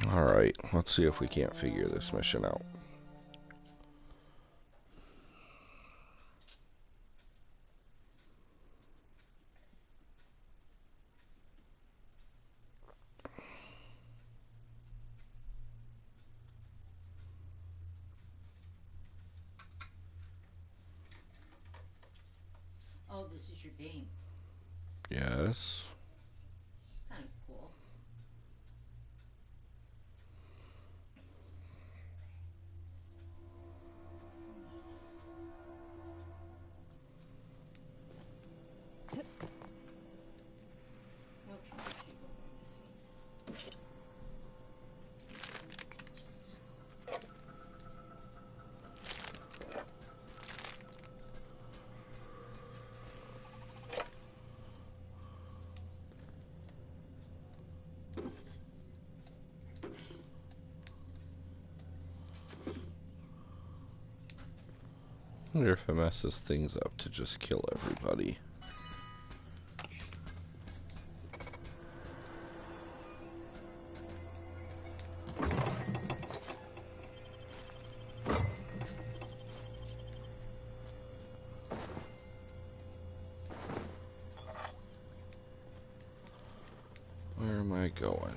Alright, let's see if we can't figure this mission out. Oh, this is your game. Yes. Kind of cool. Okay, I wonder if it messes things up to just kill everybody. Where am I going?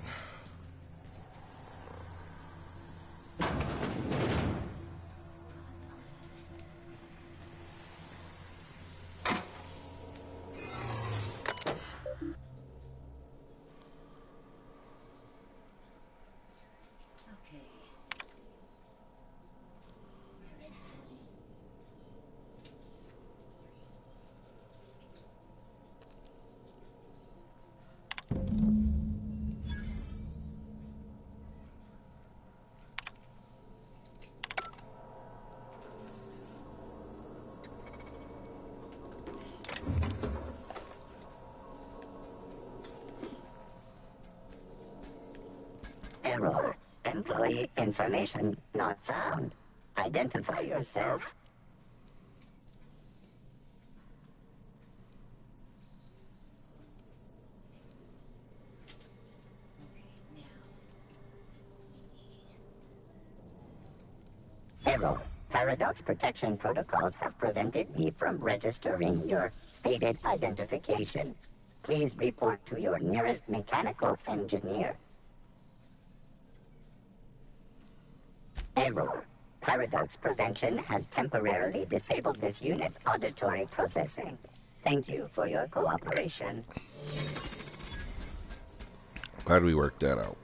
Error. Employee information not found. Identify yourself. Error. Paradox protection protocols have prevented me from registering your stated identification. Please report to your nearest mechanical engineer. Error. Paradox prevention has temporarily disabled this unit's auditory processing. Thank you for your cooperation. Glad we worked that out.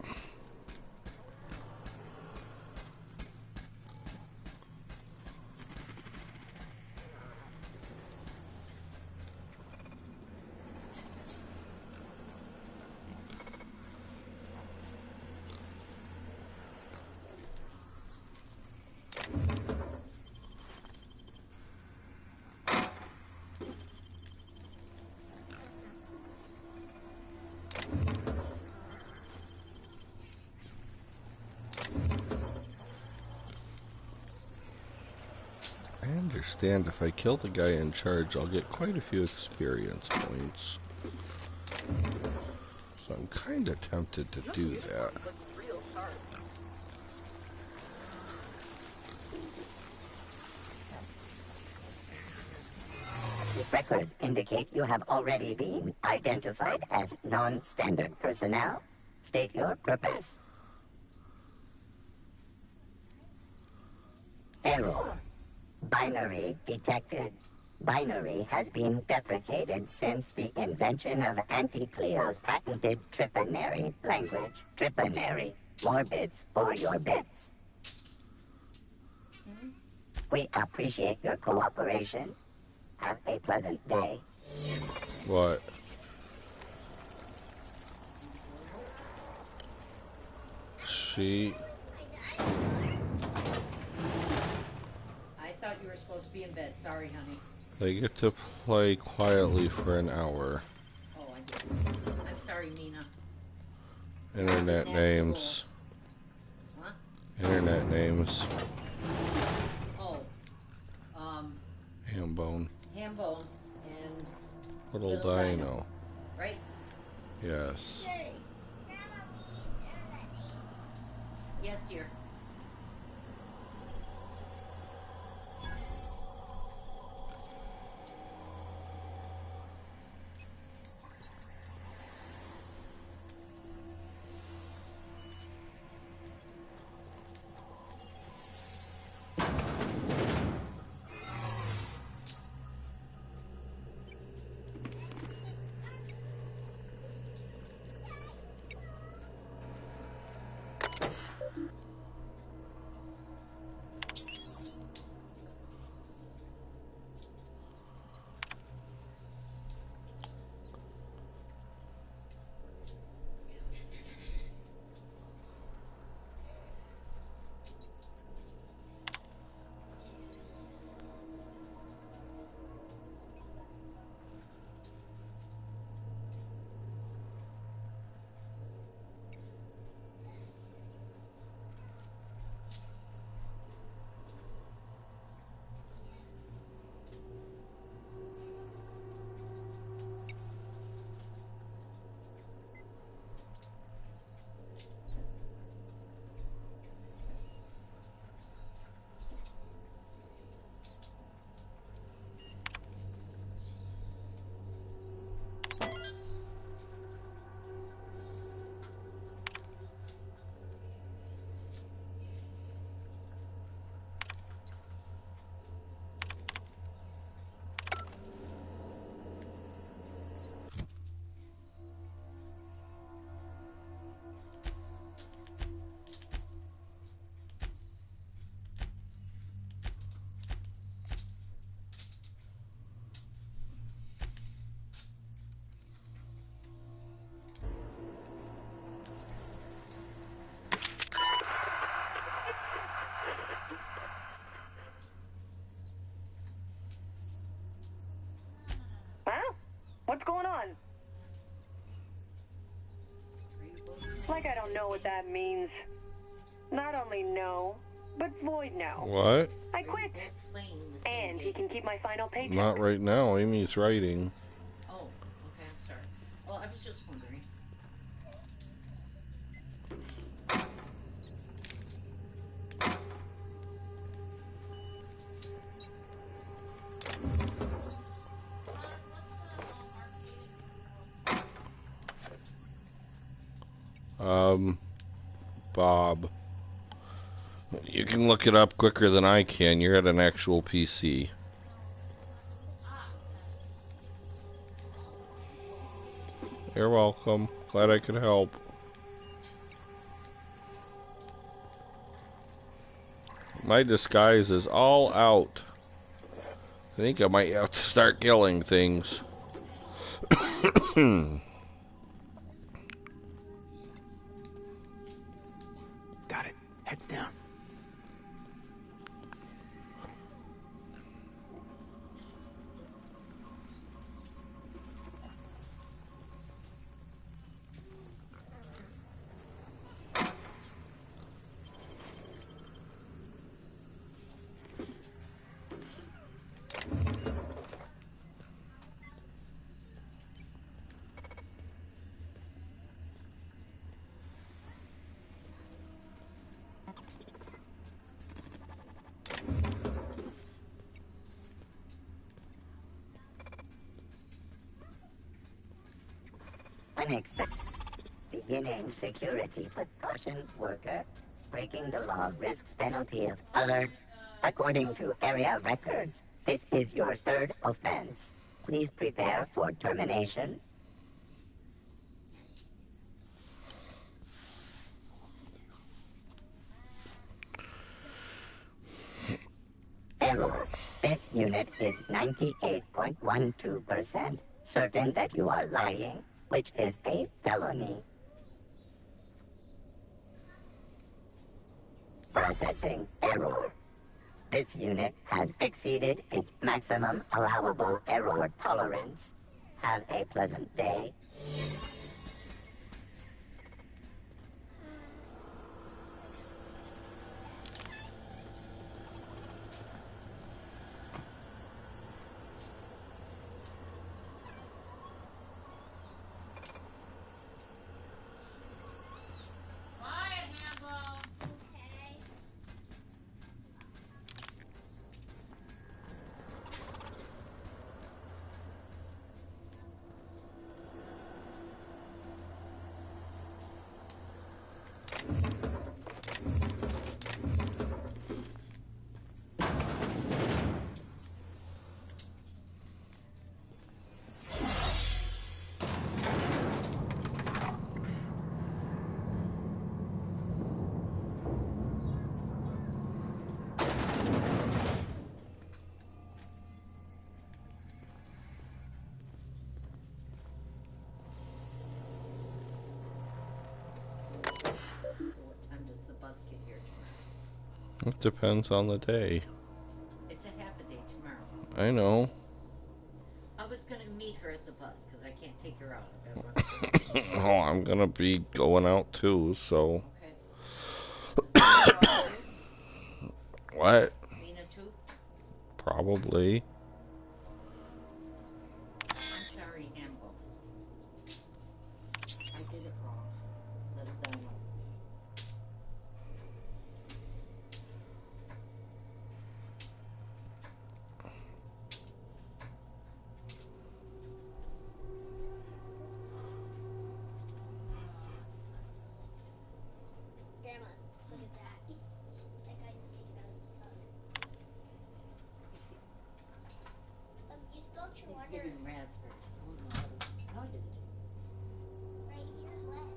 I understand if I kill the guy in charge, I'll get quite a few experience points. So I'm kind of tempted to do that. Records indicate you have already been identified as non-standard personnel. State your purpose. Error. Binary detected. Binary has been deprecated since the invention of Anti-Cleo's patented Tripanary language. Tripanary. More bits for your bits. We appreciate your cooperation. Have a pleasant day. What? She... I thought you were supposed to be in bed. Sorry, honey. They get to play quietly for an hour. Oh, I did. I'm sorry, Nina. Internet names. What? Internet names. Oh. Hambone. Hambone and Little Little Dino. Right? Yes. Yay. Yes, dear. Huh? What's going on? Like I don't know what that means. Not only no, but void no. What? I quit. And he can keep my final paycheck. Not right now. Amy's writing. Oh, okay, I'm sorry. Well, I was just wondering. Bob. You can look it up quicker than I can. You're at an actual PC. You're welcome. Glad I could help. My disguise is all out. I think I might have to start killing things. Got it. Heads down. Unexpected. Beginning security precaution worker. Breaking the law risks penalty of alert. According to area records, this is your third offense. Please prepare for termination. Error. This unit is 98.12% certain that you are lying, which is a felony. Processing error. This unit has exceeded its maximum allowable error tolerance. Have a pleasant day. It depends on the day. It's a half a day tomorrow. I know. I was gonna meet her at the bus because I can't take her out. I've got to run. Oh, I'm gonna be going out too, so. Okay. Is that all you? What? Mina too? Probably. I'm sorry, Ambo. I did it wrong. Let it down. Grandma, look at that. That guy's taking out his son. You spilled your He's water giving raspberries. Oh no. No, I didn't. right here, wet.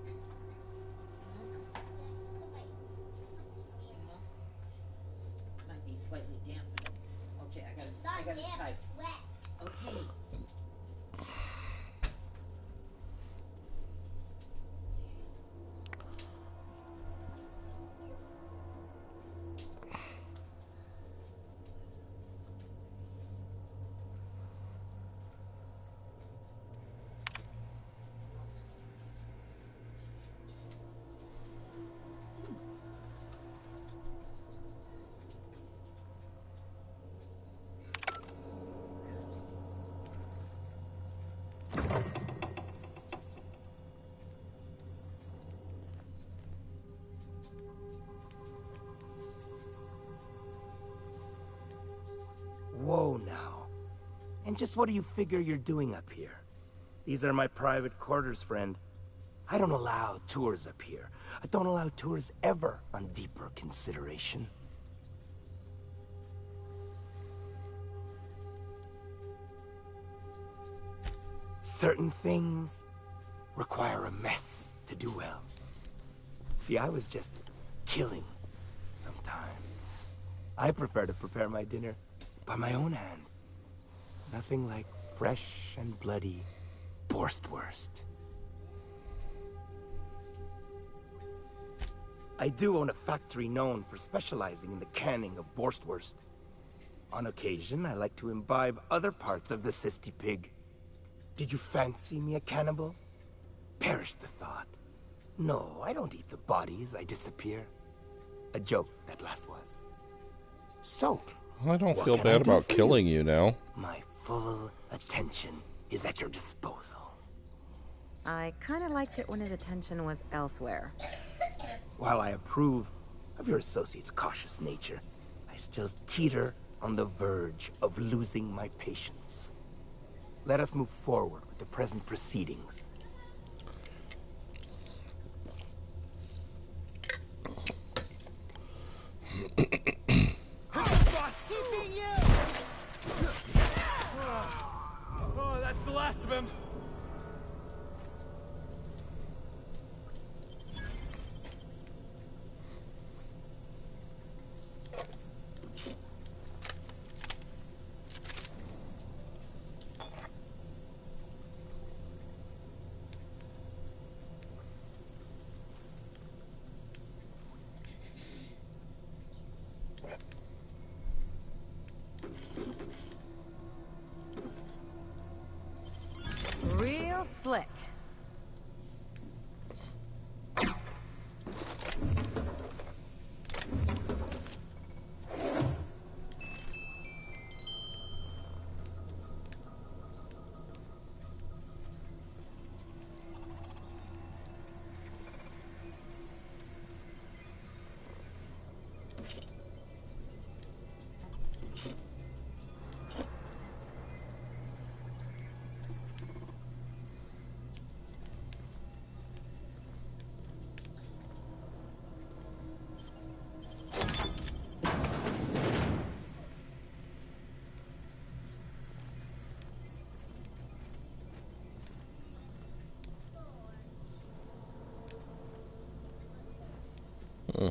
Might be slightly damp. Okay, I It's got not it damp, tight. it's wet. Okay. Whoa now. And just what do you figure you're doing up here? These are my private quarters, friend. I don't allow tours up here. I don't allow tours ever on deeper consideration. Certain things require a mess to do well. See, I was just killing some time. I prefer to prepare my dinner by my own hand. Nothing like fresh and bloody Borstwurst. I do own a factory known for specializing in the canning of Borstwurst. On occasion, I like to imbibe other parts of the cysty pig. Did you fancy me a cannibal? Perish the thought. No, I don't eat the bodies, I disappear. A joke, that last was. So, I don't what feel can I bad do about for killing you now. my full attention is at your disposal. I kind of liked it when his attention was elsewhere. While I approve of your associate's cautious nature, I still teeter on the verge of losing my patience. Let us move forward with the present proceedings. Oh, that's the last of him. Real slick. Hmm.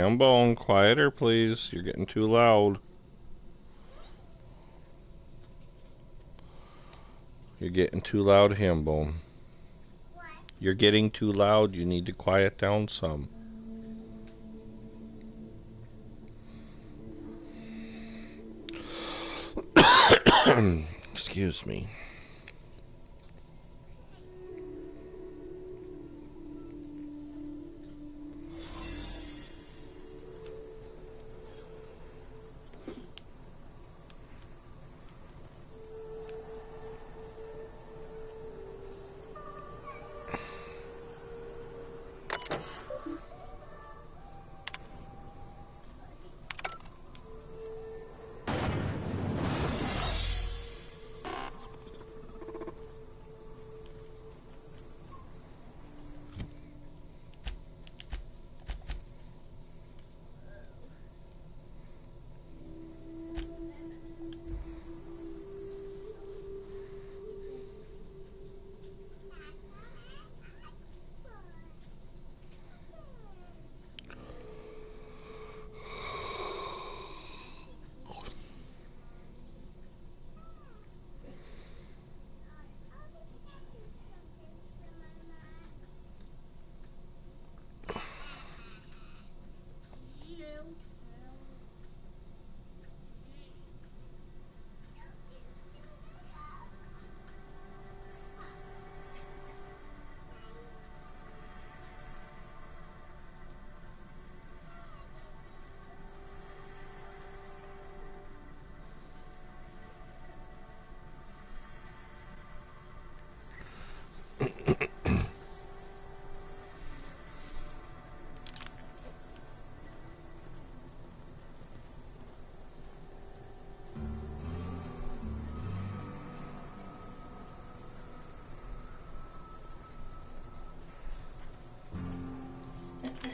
Hambone, quieter, please. You're getting too loud. You're getting too loud, Hambone. What? You're getting too loud. You need to quiet down some. Excuse me.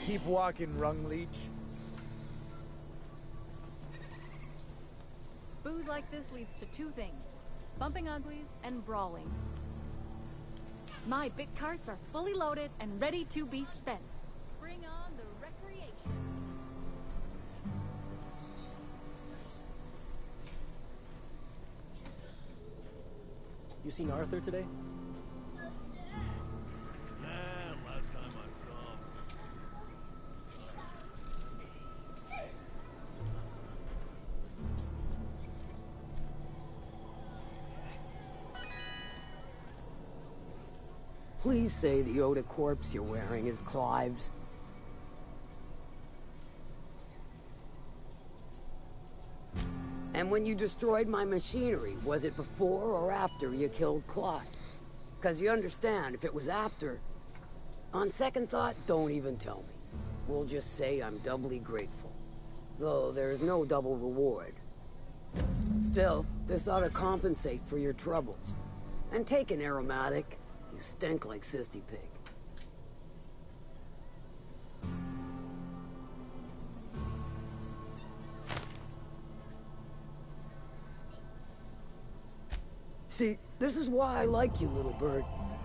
Keep walking, Rung Leech. Booze like this leads to two things: bumping uglies and brawling. My bit carts are fully loaded and ready to be spent. Bring on the recreation. You seen Arthur today? Man, last time I saw him. Please say the Yoda corpse you're wearing is Clive's. And when you destroyed my machinery, was it before or after you killed Clive? Because you understand, if it was after, on second thought, don't even tell me. We'll just say I'm doubly grateful. Though there is no double reward. Still, this ought to compensate for your troubles. And take an aromatic. You stink like Sissy Pig. See, this is why I like you, little bird.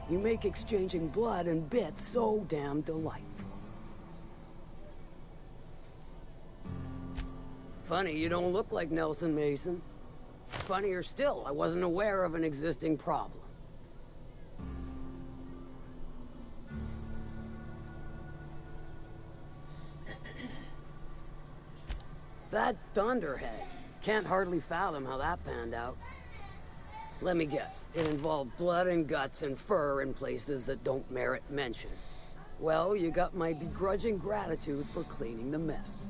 You make exchanging blood and bits so damn delightful. Funny, you don't look like Nelson Mason. Funnier still, I wasn't aware of an existing problem. That dunderhead. Can't hardly fathom how that panned out. Let me guess. It involved blood and guts and fur in places that don't merit mention. Well, you got my begrudging gratitude for cleaning the mess.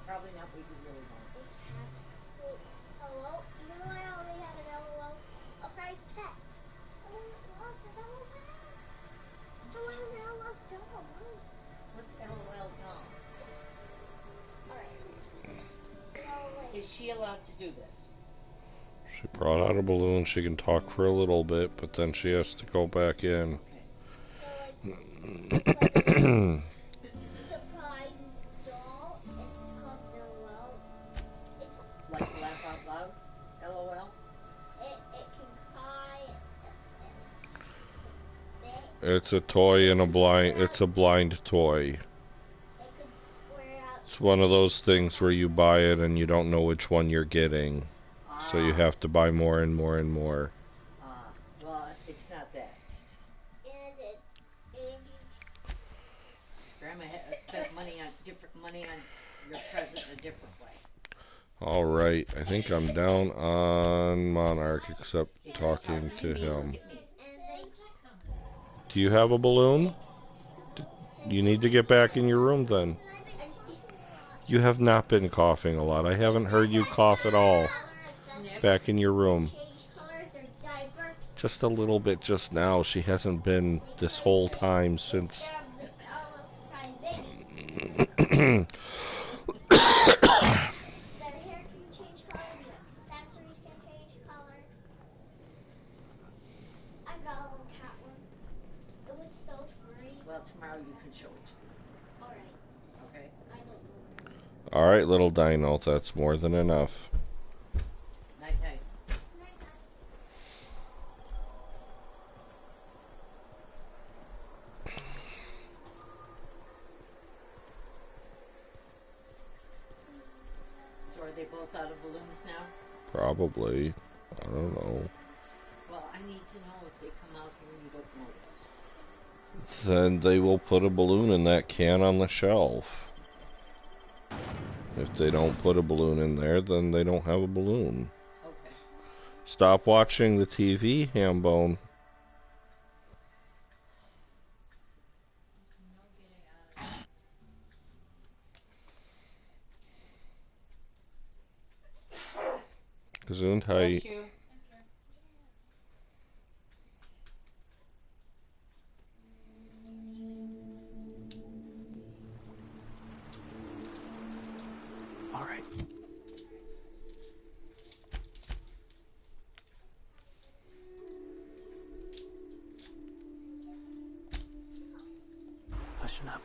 Probably not what you really want. Hello? You know I already have an LOL, a prize pet. I want lots of LOL. I want an LOL doll. What's LOL doll? Alright. Is she allowed to do this? She brought out a balloon. She can talk for a little bit, but then she has to go back in. Okay. Surprise doll. It's called LOL. It's Like laugh out loud? LOL? it can cry. It's a toy and a blind. It's a blind toy. It could square out. It's one of those things where you buy it and you don't know which one you're getting, so you have to buy more and more and more. Well, it's not that. And Grandma spent money on your present in a different way. Alright, I think I'm down on Monarch except talking to him. Do you have a balloon? You need to get back in your room then. You have not been coughing a lot. I haven't heard you cough at all. Back in your room. Just a little bit just now. She hasn't been this whole time since... Well, tomorrow you can show it to me. Alright. Okay? Alright, little dino, that's more than enough. Night night. So are they both out of balloons now? Probably. I don't know. Well, I need to know if they come out here and you don't notice. Then they will put a balloon in that can on the shelf. If they don't put a balloon in there, then they don't have a balloon. Okay. Stop watching the TV, Hambone. Gesundheit. Bless you. All right. Listen up.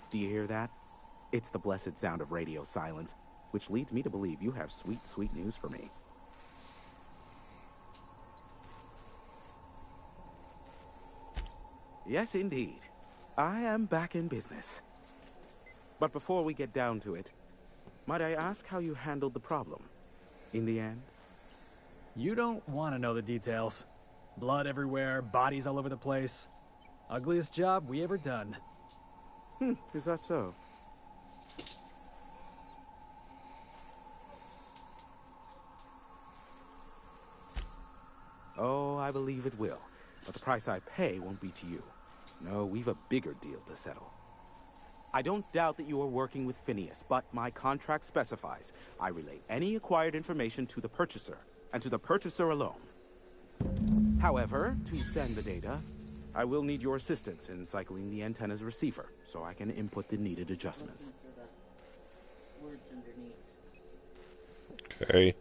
Do you hear that? It's the blessed sound of radio silence, which leads me to believe you have sweet, sweet news for me. Yes, indeed. I am back in business. But before we get down to it, might I ask how you handled the problem? In the end? You don't want to know the details. Blood everywhere, bodies all over the place. Ugliest job we ever done. Is that so? Oh, I believe it will. But the price I pay won't be to you. No, we've a bigger deal to settle. I don't doubt that you are working with Phineas, but my contract specifies I relay any acquired information to the purchaser, and to the purchaser alone. However, to send the data, I will need your assistance in cycling the antenna's receiver, so I can input the needed adjustments. Words underneath. Okay.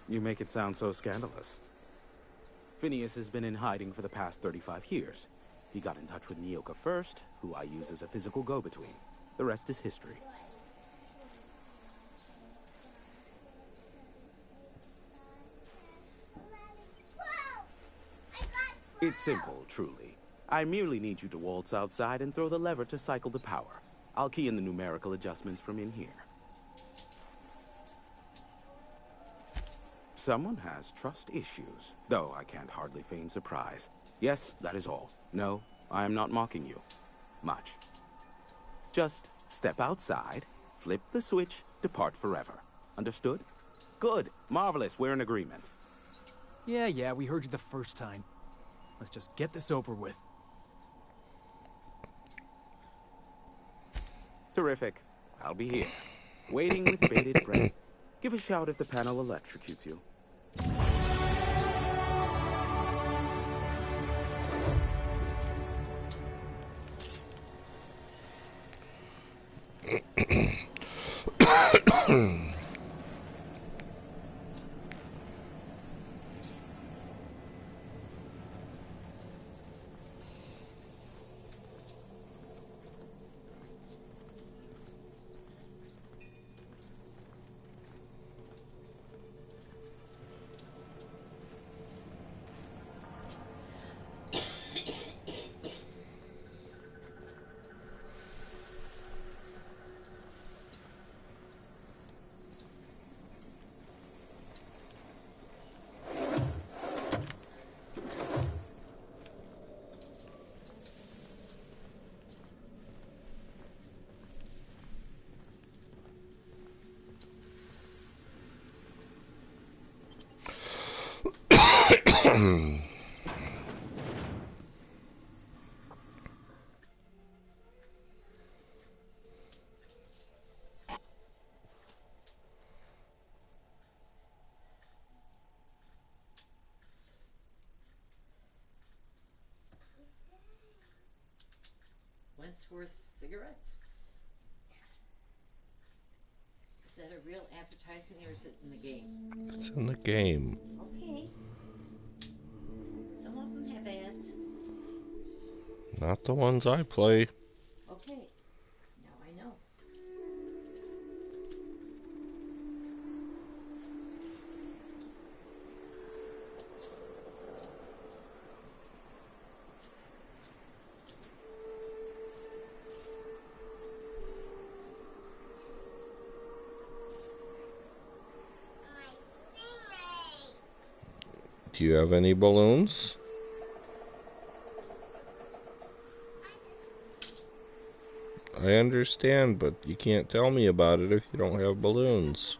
You make it sound so scandalous. Phineas has been in hiding for the past 35 years. He got in touch with Nyoka first, who I use as a physical go-between. The rest is history. It's simple, truly. I merely need you to waltz outside and throw the lever to cycle the power. I'll key in the numerical adjustments from in here. Someone has trust issues, though I can't hardly feign surprise. Yes, that is all. No, I am not mocking you. Much. Just step outside, flip the switch, depart forever. Understood? Good. Marvelous. We're in agreement. Yeah, we heard you the first time. Let's just get this over with. Terrific. I'll be here, waiting with bated breath. Give a shout if the panel electrocutes you. Wentworth cigarettes? Is that a real advertising or is it in the game? It's in the game. Okay. Some of them have ads. Not the ones I play. Okay. Now I know. Do you have any balloons? I understand, but you can't tell me about it if you don't have balloons.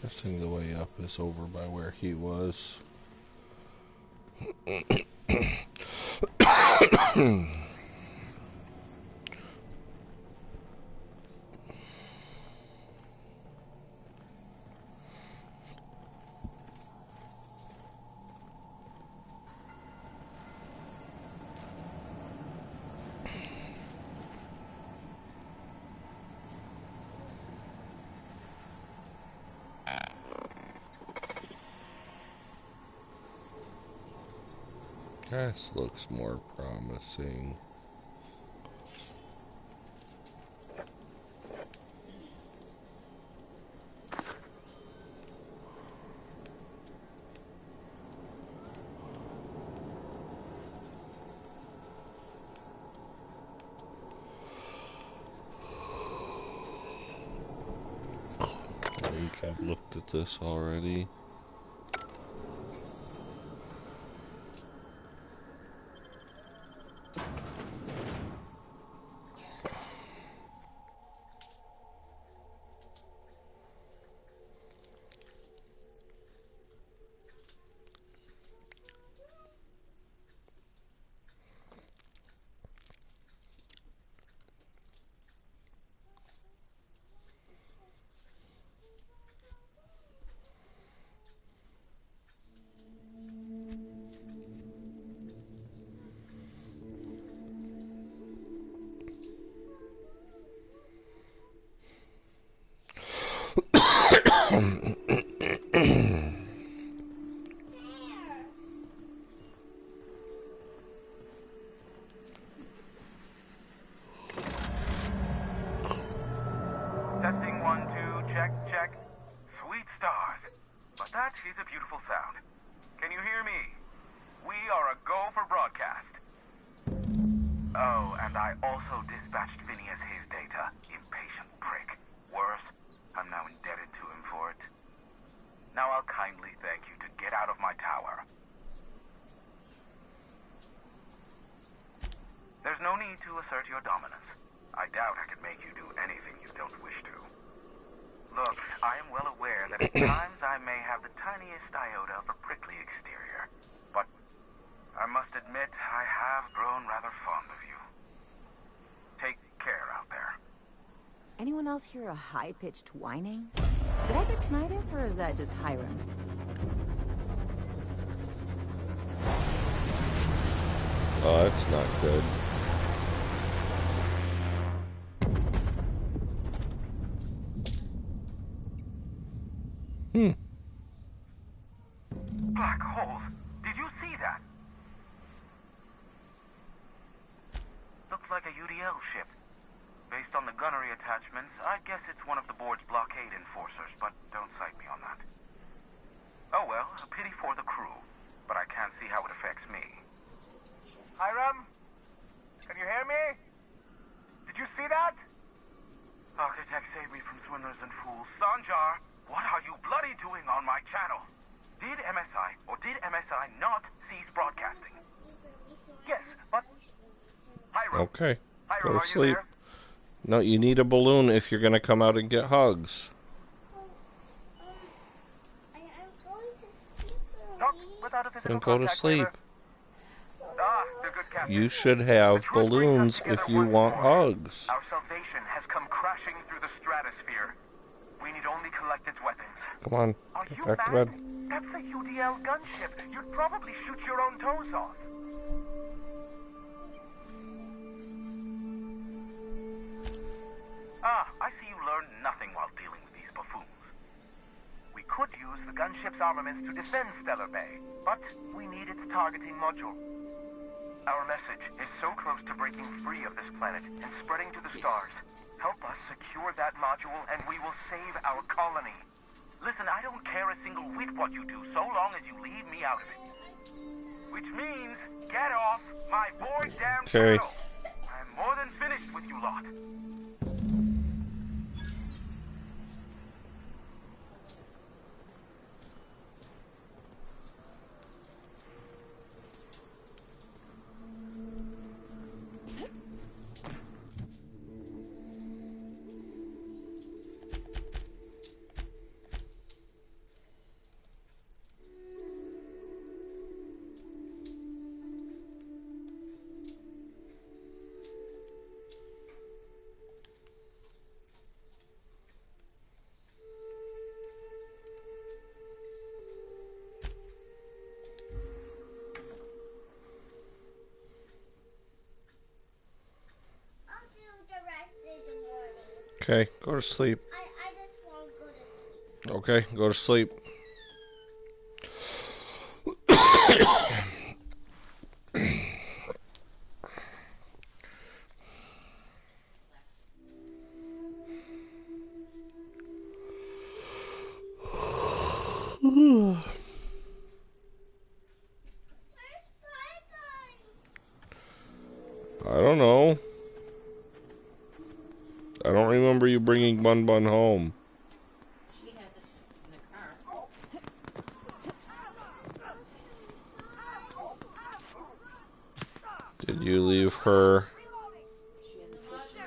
Guessing the way up is over by where he was. This looks more promising. I think I've looked at this already. Testing 1, 2, check, check. Sweet stars. But that is a beautiful sound. Can you hear me? We are a go for broadcast. Oh, and I also dispatched Phineas his data. Impatient prick. Worse, I'm now indebted to him for it. Now I'll kindly thank you to get out of my tower. There's no need to assert your dominance. I doubt I could make you do anything you don't wish to. Look, I am well aware that at times I may have the tiniest iota of a prickly exterior, but I must admit I have grown rather fond of you. Take care out there. Anyone else hear a high-pitched whining? Did I get tinnitus, or is that just Hiram? Oh, that's not good. Black holes. Did you see that? Looks like a UDL ship. Based on the gunnery attachments, I guess it's one of the board's blockade enforcers, but don't cite me on that. Oh well, a pity for the crew, but I can't see how it affects me. Hiram? Can you hear me? Did you see that? Architect save me from swindlers and fools. Sanjar, what are you bloody doing on my channel? Did MSI or did MSI not cease broadcasting? Yes, but... Hiram. Okay, Hiram, go are to you sleep. there? No, you need a balloon if you're gonna come out and get hugs. Not without a physical Then go to contact sleep. waiver. Ah, the good captain. You should have balloons if you want hugs. Our salvation has come crashing through the stratosphere. We need only collect its weapons. Come on, Are get you back to mad? bed. That's a UDL gunship. You'd probably shoot your own toes off. Ah, I see you learned nothing while dealing with these buffoons. We could use the gunship's armaments to defend Stellar Bay, but we need its targeting module. Our message is so close to breaking free of this planet and spreading to the stars. Help us secure that module and we will save our colony. Listen, I don't care a single whit what you do, so long as you leave me out of it. Which means, get off my boy damn channel. I'm more than finished with you lot. Okay, go to sleep. I just want to go to sleep. Okay, go to sleep. I don't know. I don't remember you bringing Bun Bun home. She had this in the car. Did you leave her? She in the kitchen.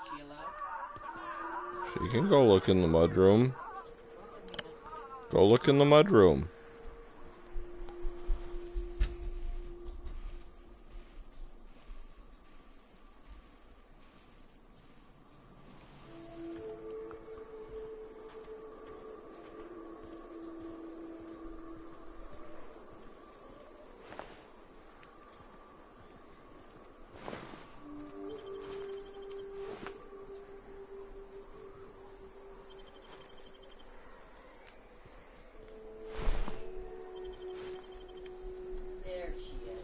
She allowed? She can go look in the mudroom. Go look in the mudroom. There she is.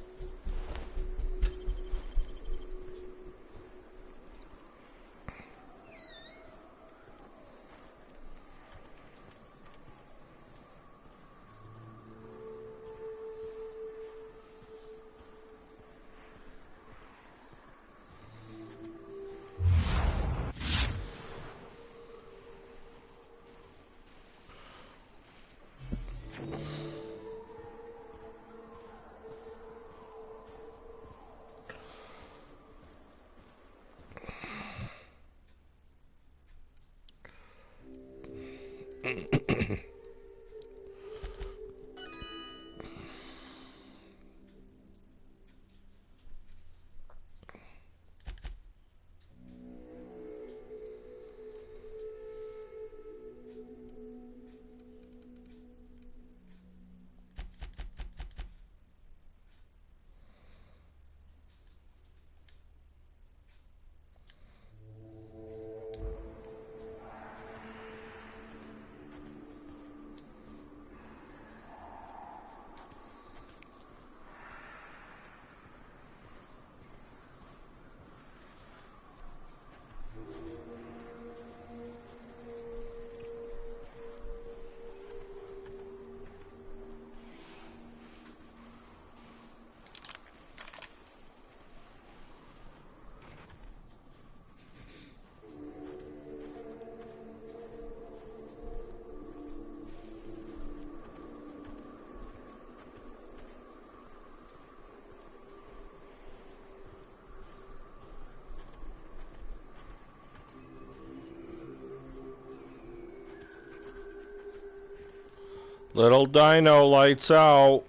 Little Dino, lights out.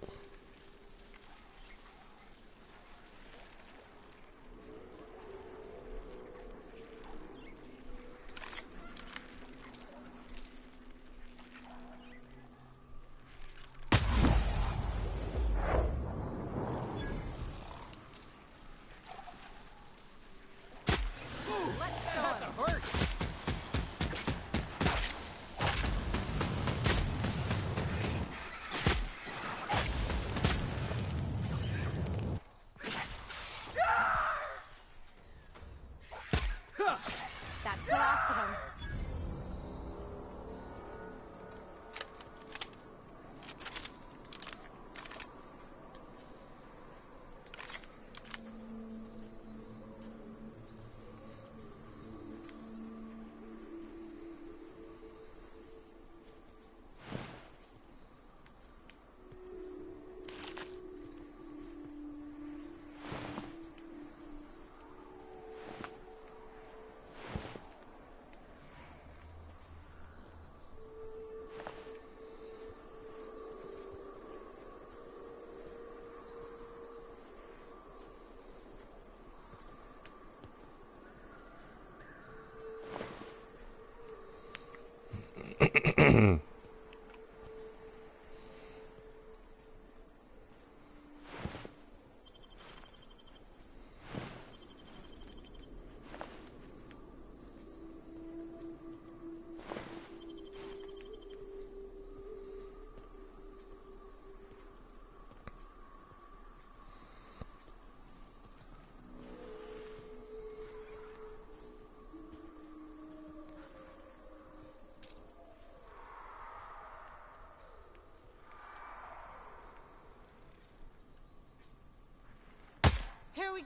That's the last of them.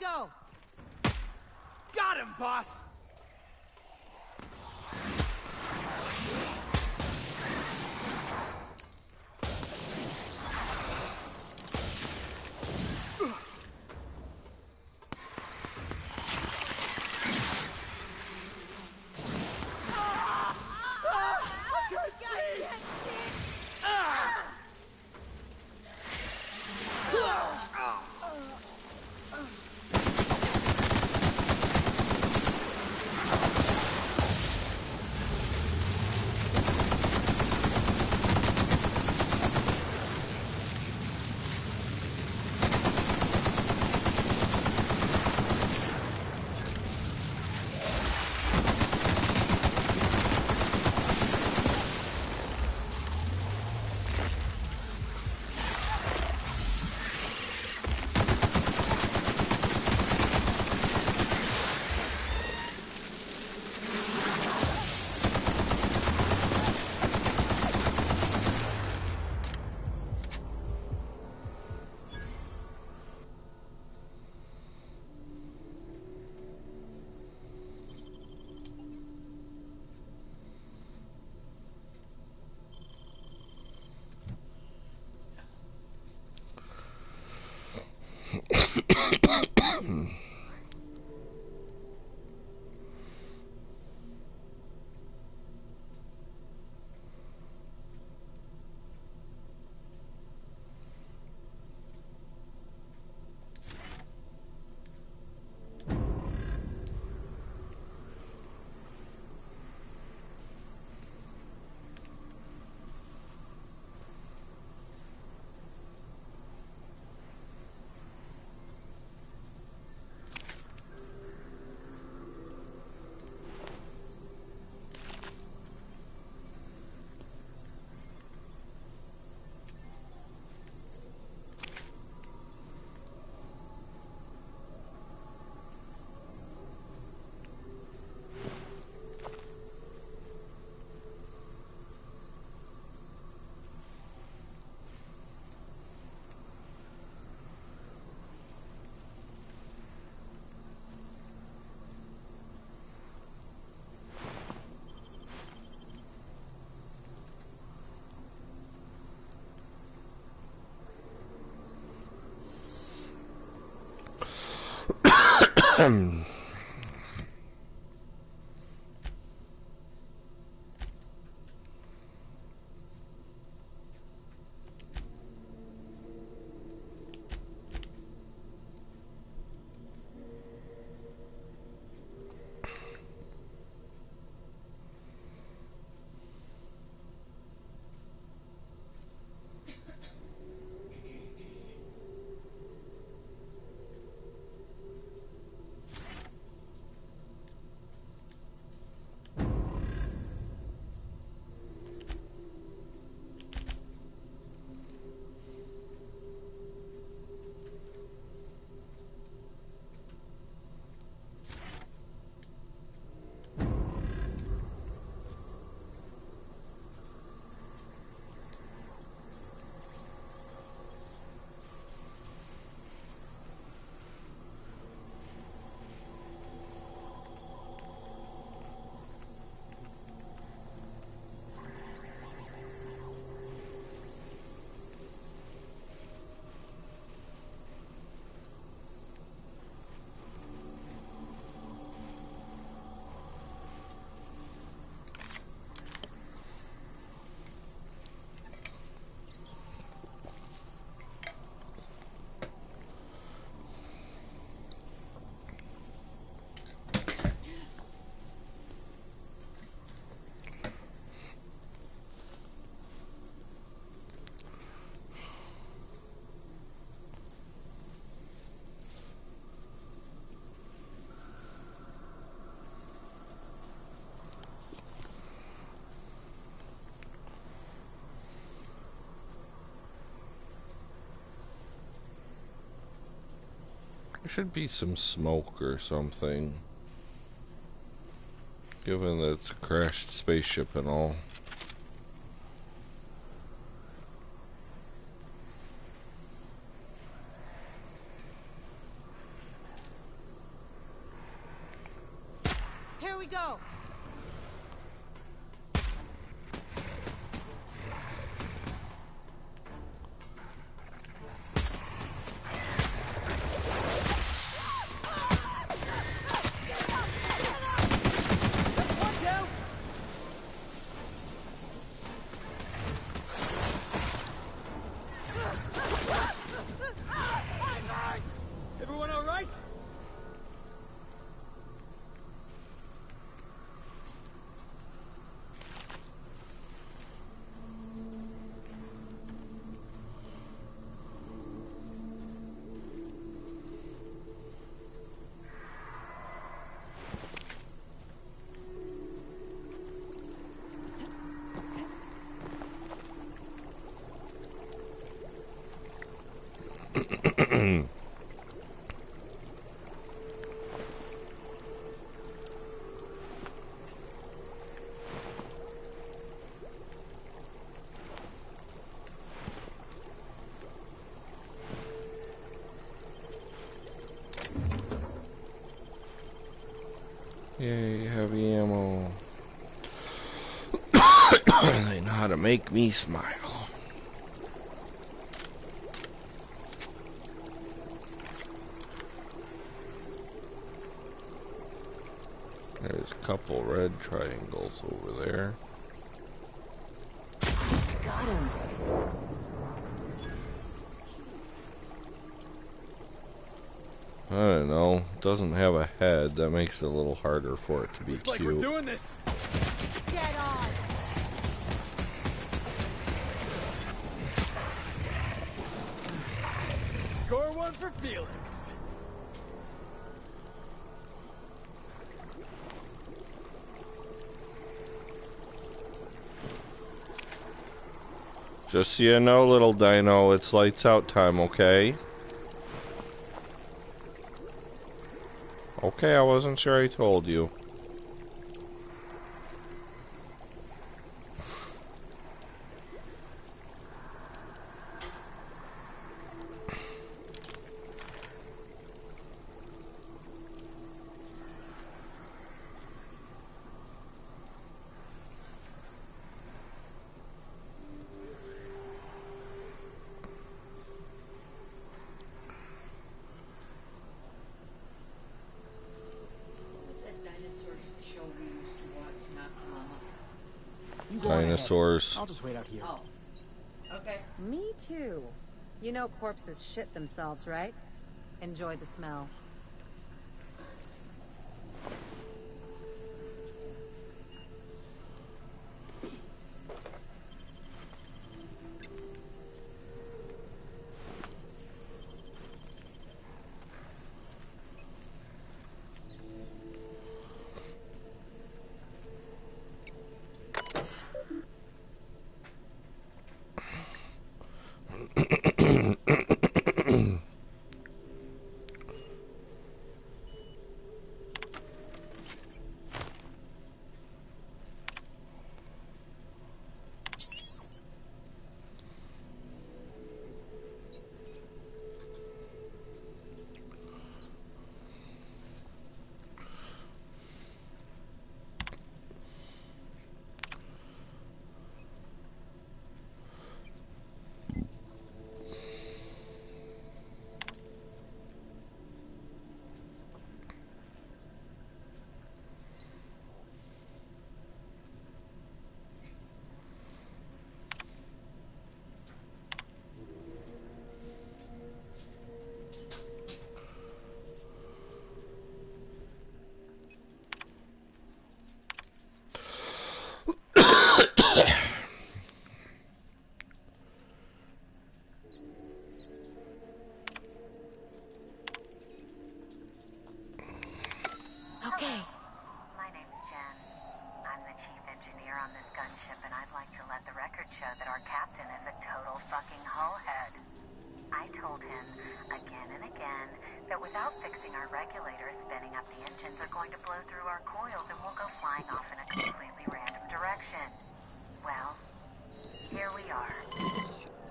go. Got him, boss! There should be some smoke or something, given that it's a crashed spaceship and all. Yay, heavy ammo. They know how to make me smile. There's a couple red triangles over there. Got him. I don't know. It doesn't have a head. That makes it a little harder for it to be Looks cute. like we're doing this. Get on. Score one for Felix. Just so you know, little dino, it's lights out time, okay? Okay, I wasn't sure I told you. Dinosaurs. I'll just wait out here. Oh. Okay. Me too. You know corpses shit themselves, right? Enjoy the smell. Okay. My name's Jen. I'm the chief engineer on this gunship, and I'd like to let the record show that our captain is a total fucking hullhead. I told him again and again that without fixing our regulators, spinning up the engines are going to blow through our coils and we'll go flying off in a completely random direction. Well, here we are.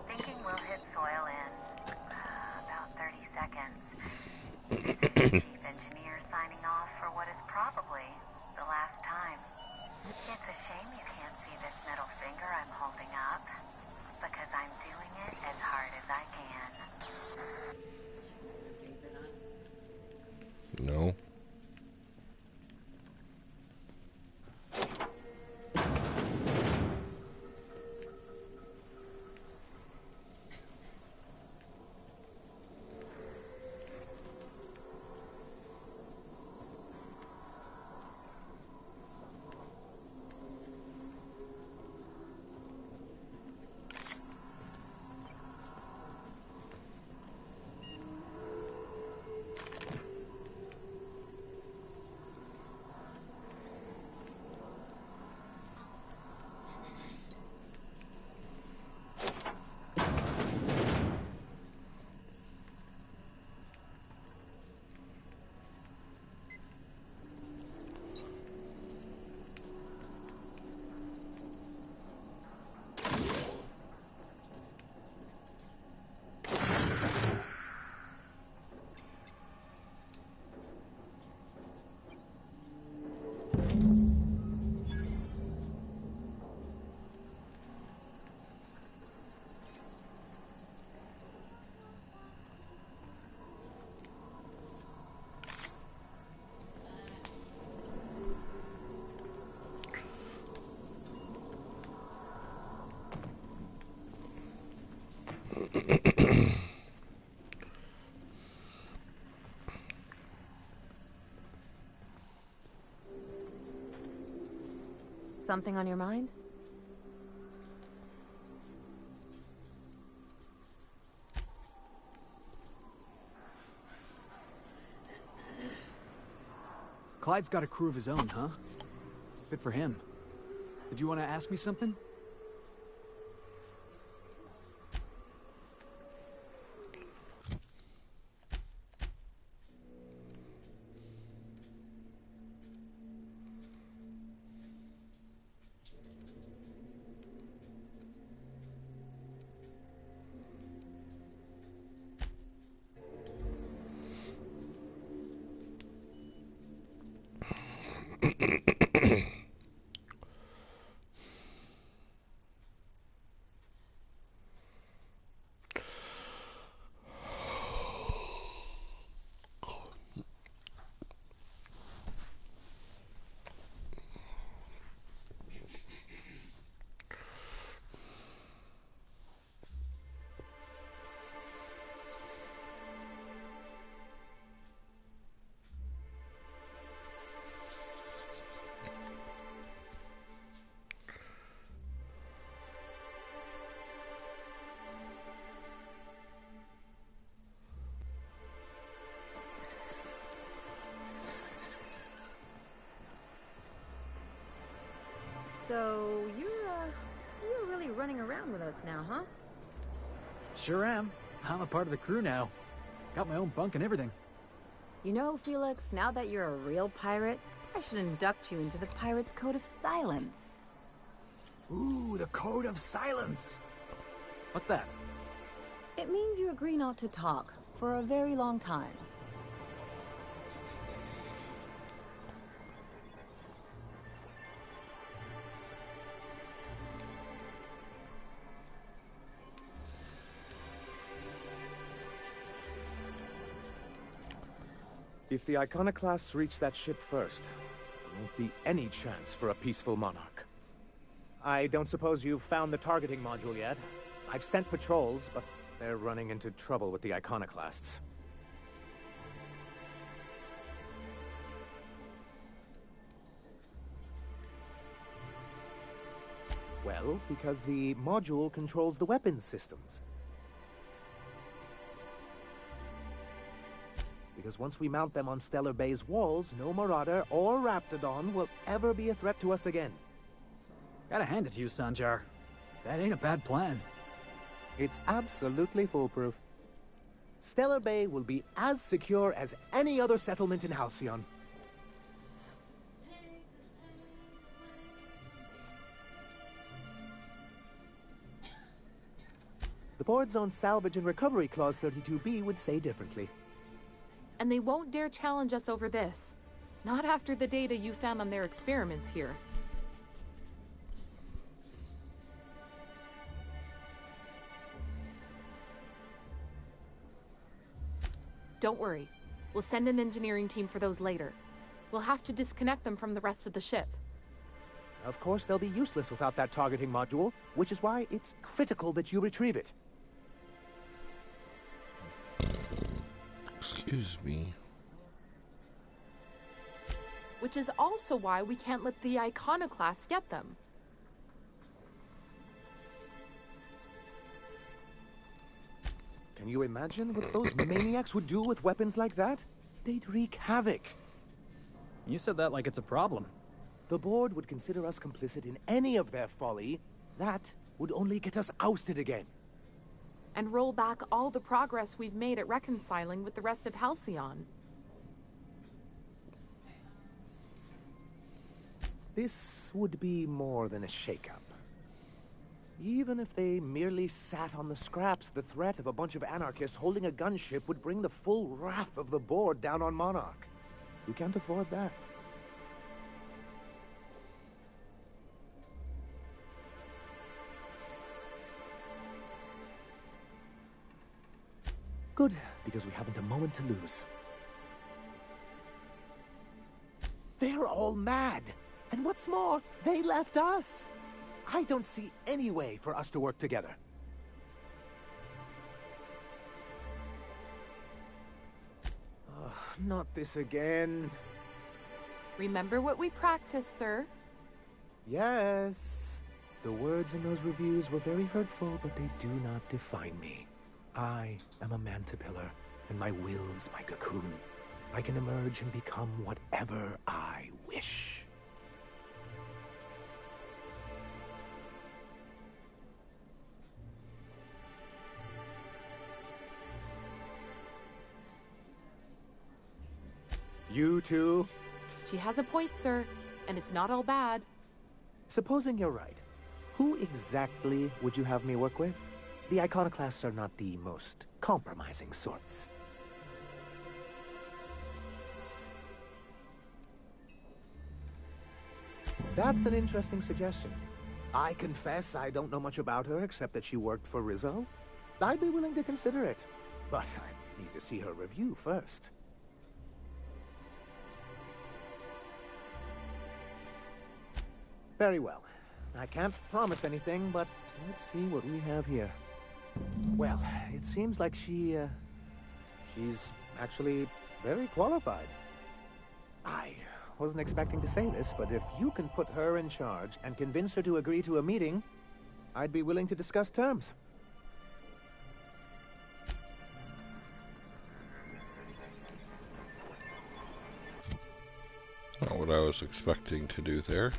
Thinking we'll hit soil in about 30 seconds. This is the chief engineer signing off for what is probably the last time. It's a shame you can't see this middle finger I'm holding up, because I'm doing it as hard as I can. No. Something on your mind? Clyde's got a crew of his own, huh? Good for him. Did you want to ask me something? So, you're really running around with us now, huh? Sure am. I'm a part of the crew now. Got my own bunk and everything. You know, Felix, now that you're a real pirate, I should induct you into the Pirate's Code of Silence. Ooh, the Code of Silence! What's that? It means you agree not to talk for a very long time. If the Iconoclasts reach that ship first, there won't be any chance for a peaceful monarch. I don't suppose you've found the targeting module yet. I've sent patrols, but they're running into trouble with the Iconoclasts. Well, because the module controls the weapons systems. Because once we mount them on Stellar Bay's walls, no Marauder or Raptidon will ever be a threat to us again. Gotta hand it to you, Sanjar. That ain't a bad plan. It's absolutely foolproof. Stellar Bay will be as secure as any other settlement in Halcyon. The board's own Salvage and Recovery Clause 32B would say differently. And they won't dare challenge us over this. Not after the data you found on their experiments here. Don't worry. We'll send an engineering team for those later. We'll have to disconnect them from the rest of the ship. Of course, they'll be useless without that targeting module, which is why it's critical that you retrieve it. Excuse me. Which is also why we can't let the Iconoclasts get them. Can you imagine what those maniacs would do with weapons like that? They'd wreak havoc. You said that like it's a problem. The board would consider us complicit in any of their folly. That would only get us ousted again. And roll back all the progress we've made at reconciling with the rest of Halcyon. This would be more than a shakeup. Even if they merely sat on the scraps, the threat of a bunch of anarchists holding a gunship would bring the full wrath of the board down on Monarch. We can't afford that. Good, because we haven't a moment to lose. They're all mad! And what's more, they left us! I don't see any way for us to work together. Not this again. Remember what we practiced, sir? Yes. The words in those reviews were very hurtful, but they do not define me. I am a mantipillar, and my will is my cocoon. I can emerge and become whatever I wish. You too? She has a point, sir, and it's not all bad. Supposing you're right, who exactly would you have me work with? The iconoclasts are not the most compromising sorts. That's an interesting suggestion. I confess I don't know much about her except that she worked for Rizzo. I'd be willing to consider it, but I need to see her review first. Very well. I can't promise anything, but let's see what we have here. Well, it seems like she's actually very qualified. I wasn't expecting to say this, but if you can put her in charge and convince her to agree to a meeting, I'd be willing to discuss terms. Not what I was expecting to do there.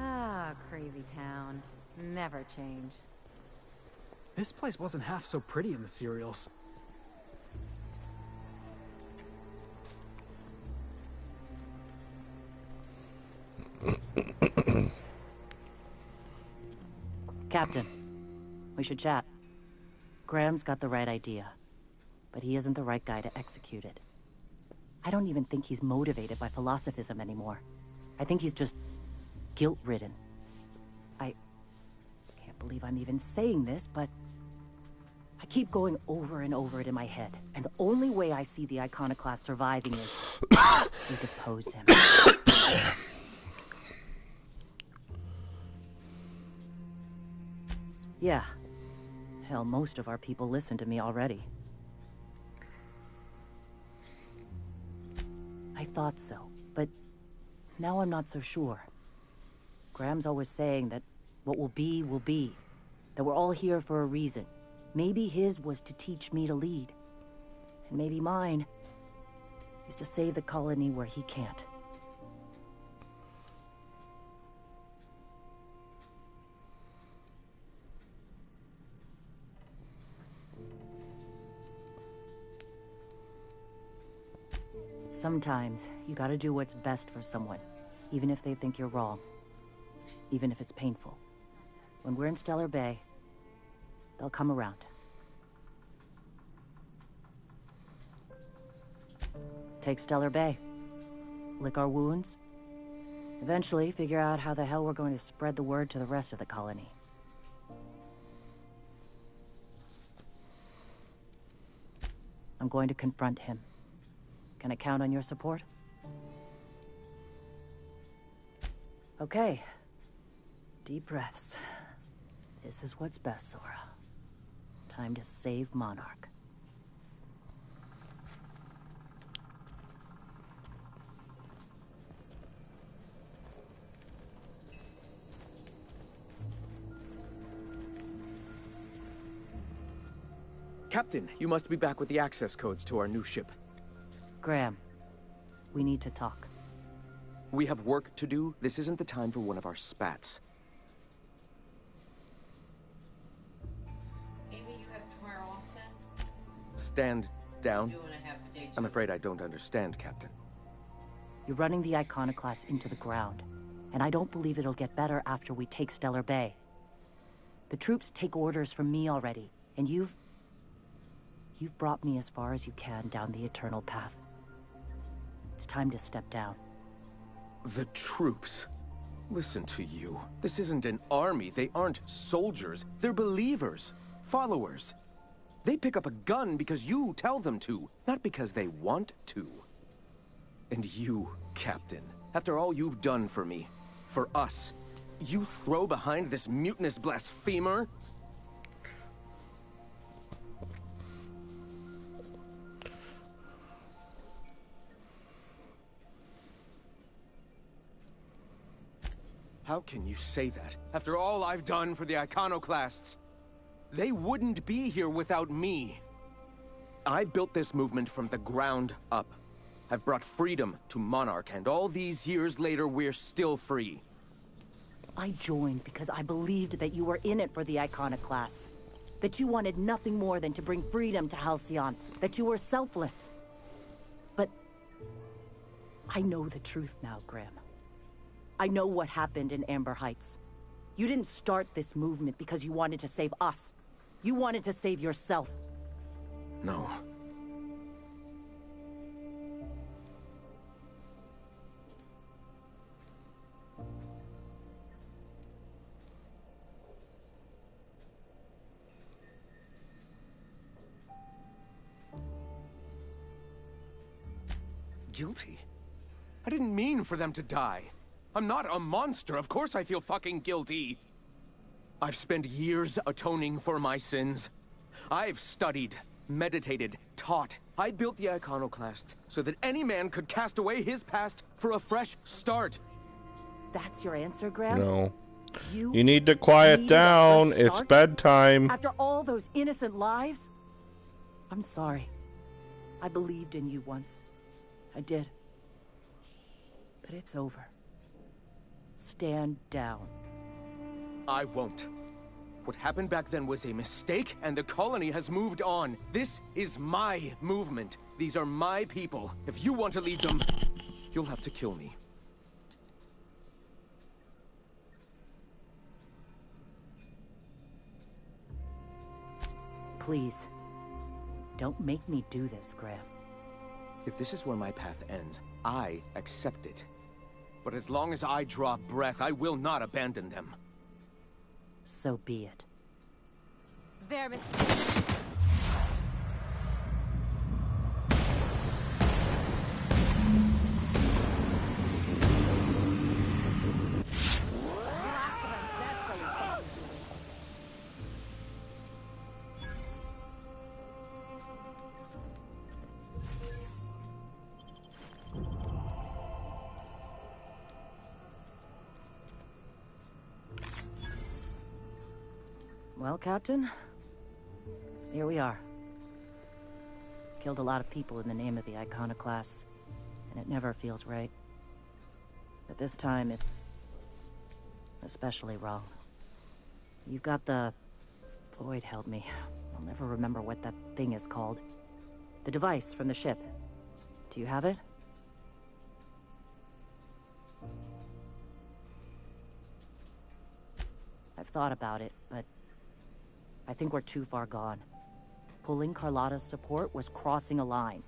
Ah, crazy town. Never change. This place wasn't half so pretty in the serials. Captain, we should chat. Graham's got the right idea, but he isn't the right guy to execute it. I don't even think he's motivated by philosophism anymore. I think he's just guilt-ridden. I can't believe I'm even saying this, but I keep going over and over it in my head, and the only way I see the iconoclast surviving is we depose him. Yeah. Hell, most of our people listen to me already. I thought so, but now I'm not so sure. Graham's always saying that what will be, that we're all here for a reason. Maybe his was to teach me to lead, and maybe mine is to save the colony where he can't. Sometimes, you gotta do what's best for someone, even if they think you're wrong. Even if it's painful. When we're in Stellar Bay, they'll come around. Take Stellar Bay. Lick our wounds. Eventually, figure out how the hell we're going to spread the word to the rest of the colony. I'm going to confront him. Can I count on your support? Okay. Deep breaths. This is what's best, Sora. Time to save Monarch. Captain, you must be back with the access codes to our new ship. Graham, we need to talk. We have work to do. This isn't the time for one of our spats. Maybe you have tomorrow off then? Stand down. 2.5 days. I'm afraid I don't understand, Captain. You're running the iconoclast into the ground, and And I don't believe it'll get better after we take Stellar Bay. The troops take orders from me already, and you've brought me as far as you can down the eternal path. It's time to step down. The troops? Listen to you. This isn't an army. They aren't soldiers. They're believers. Followers. They pick up a gun because you tell them to, not because they want to. And you, Captain, after all you've done for me, for us, you throw behind this mutinous blasphemer? How can you say that, after all I've done for the Iconoclasts? They wouldn't be here without me. I built this movement from the ground up. I've brought freedom to Monarch, and all these years later, we're still free. I joined because I believed that you were in it for the Iconoclasts. That you wanted nothing more than to bring freedom to Halcyon. That you were selfless. But I know the truth now, Graham. I know what happened in Amber Heights. You didn't start this movement because you wanted to save us. You wanted to save yourself. No. Guilty? I didn't mean for them to die. I'm not a monster. Of course I feel fucking guilty. I've spent years atoning for my sins. I've studied, meditated, taught. I built the Iconoclasts so that any man could cast away his past for a fresh start. That's your answer, Graham? No. You need to quiet down. It's bedtime. After all those innocent lives? I'm sorry. I believed in you once. I did. But it's over. Stand down. I won't. What happened back then was a mistake, and the colony has moved on. This is my movement. These are my people. If you want to lead them, you'll have to kill me. Please. Don't make me do this, Graham. If this is where my path ends, I accept it. But as long as I draw breath, I will not abandon them. So be it. Their mistake. Well, Captain, here we are. Killed a lot of people in the name of the Iconoclasts, and it never feels right. But this time, it's especially wrong. You've got the... Void help me. I'll never remember what that thing is called. The device from the ship. Do you have it? I've thought about it, but I think we're too far gone. Pulling Carlotta's support was crossing a line.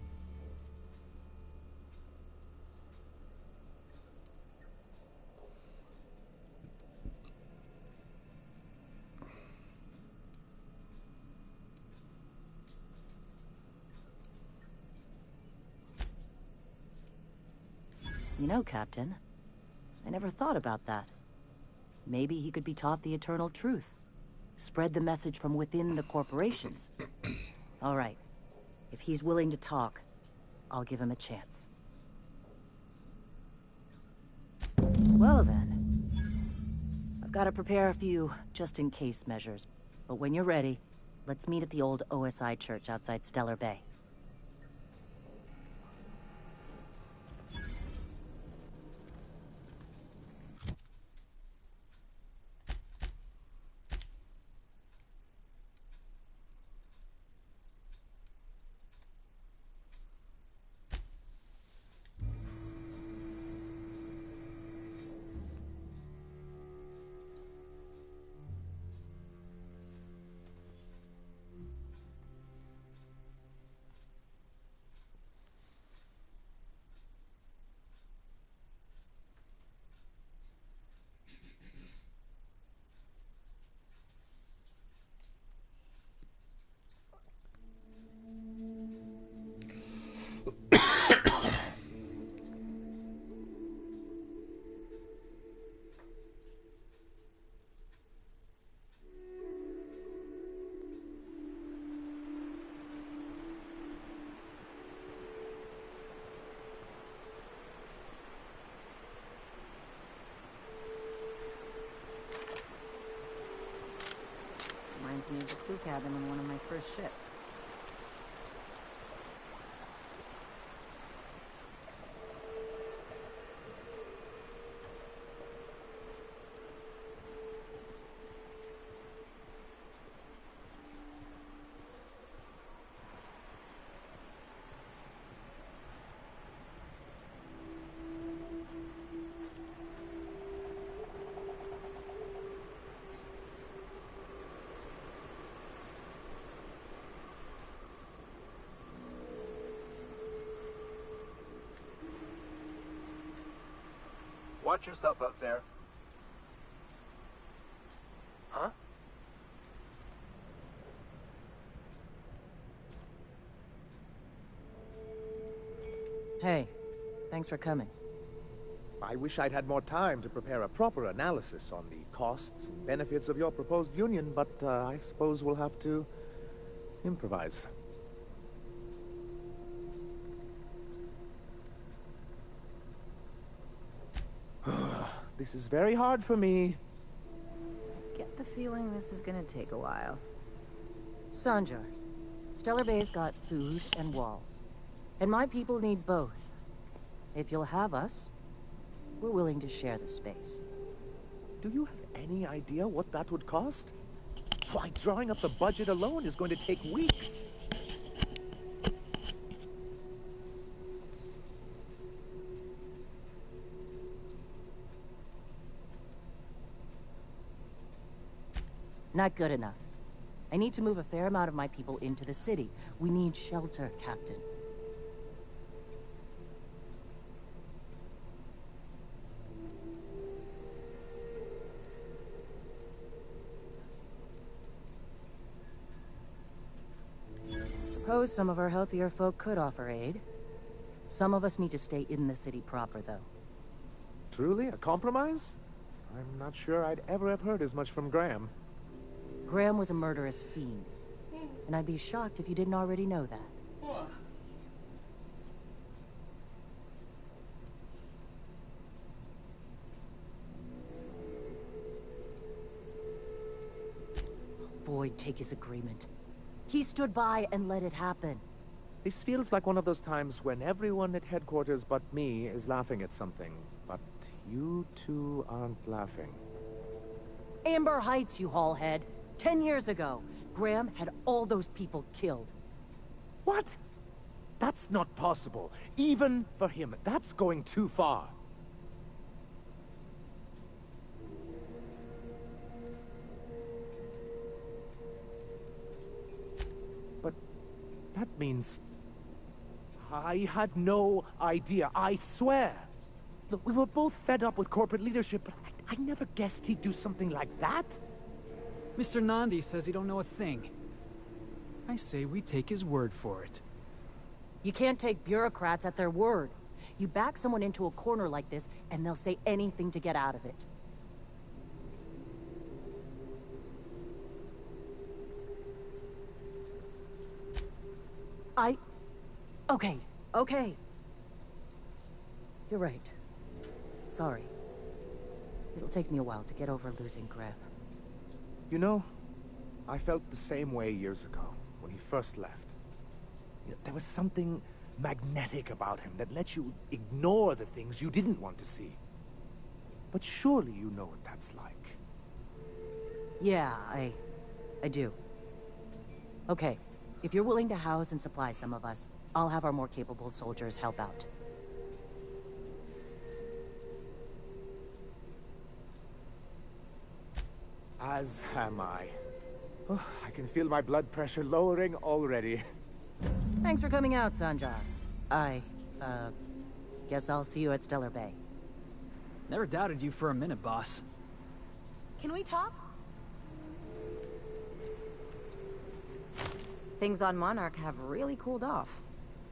You know, Captain, I never thought about that. Maybe he could be taught the eternal truth. Spread the message from within the corporations. All right. If he's willing to talk, I'll give him a chance. Well then. I've got to prepare a few just-in-case measures. But when you're ready, let's meet at the old OSI church outside Stellar Bay. reminds me of the crew cabin in one of my first ships. Watch yourself out there. Huh? Hey, thanks for coming. I wish I'd had more time to prepare a proper analysis on the costs and benefits of your proposed union, but I suppose we'll have to improvise. This is very hard for me. I get the feeling this is gonna take a while. Sanjar, Stellar Bay's got food and walls. And my people need both. If you'll have us, we're willing to share the space. Do you have any idea what that would cost? Why, drawing up the budget alone is going to take weeks. Not good enough. I need to move a fair amount of my people into the city. We need shelter, Captain. Suppose some of our healthier folk could offer aid. Some of us need to stay in the city proper, though. Truly? A compromise? I'm not sure I'd ever have heard as much from Graham. Graham was a murderous fiend, and I'd be shocked if you didn't already know that. Void take his agreement. He stood by and let it happen. This feels like one of those times when everyone at headquarters but me is laughing at something, but you two aren't laughing. Amber Heights, you haulhead. 10 years ago, Graham had all those people killed. What? That's not possible. Even for him, that's going too far. But that means... I had no idea, I swear. Look, we were both fed up with corporate leadership, but I never guessed he'd do something like that. Mr. Nandi says he don't know a thing. I say we take his word for it. You can't take bureaucrats at their word. You back someone into a corner like this, and they'll say anything to get out of it. Okay. You're right. Sorry. It'll take me a while to get over losing Graham. You know, I felt the same way years ago, when he first left. You know, there was something magnetic about him that let you ignore the things you didn't want to see. But surely you know what that's like. Yeah, I do. Okay, if you're willing to house and supply some of us, I'll have our more capable soldiers help out. As am I. Oh, I can feel my blood pressure lowering already. Thanks for coming out, Sanjar. Guess I'll see you at Stellar Bay. Never doubted you for a minute, boss. Can we talk? Things on Monarch have really cooled off.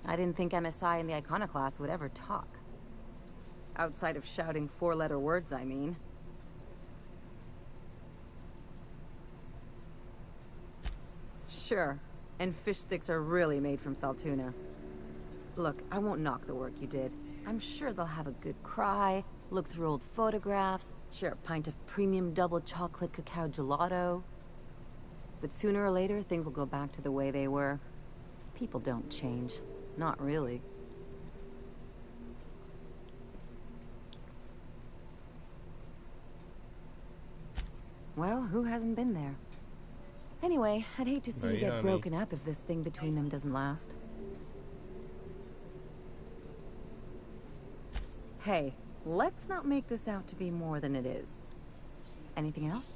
I didn't think MSI and the Iconoclast would ever talk. Outside of shouting four-letter words, I mean. Sure, and fish sticks are really made from Saltuna. Look, I won't knock the work you did. I'm sure they'll have a good cry, look through old photographs, share a pint of premium double chocolate cacao gelato. But sooner or later, things will go back to the way they were. People don't change. Not really. Well, who hasn't been there? Anyway, I'd hate to see you get broken up if this thing between them doesn't last. Hey, let's not make this out to be more than it is. Anything else?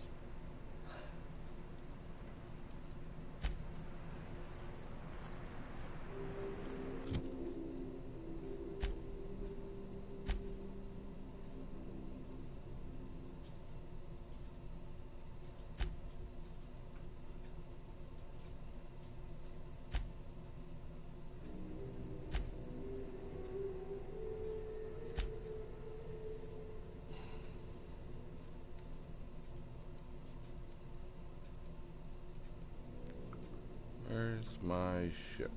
Where's my ship?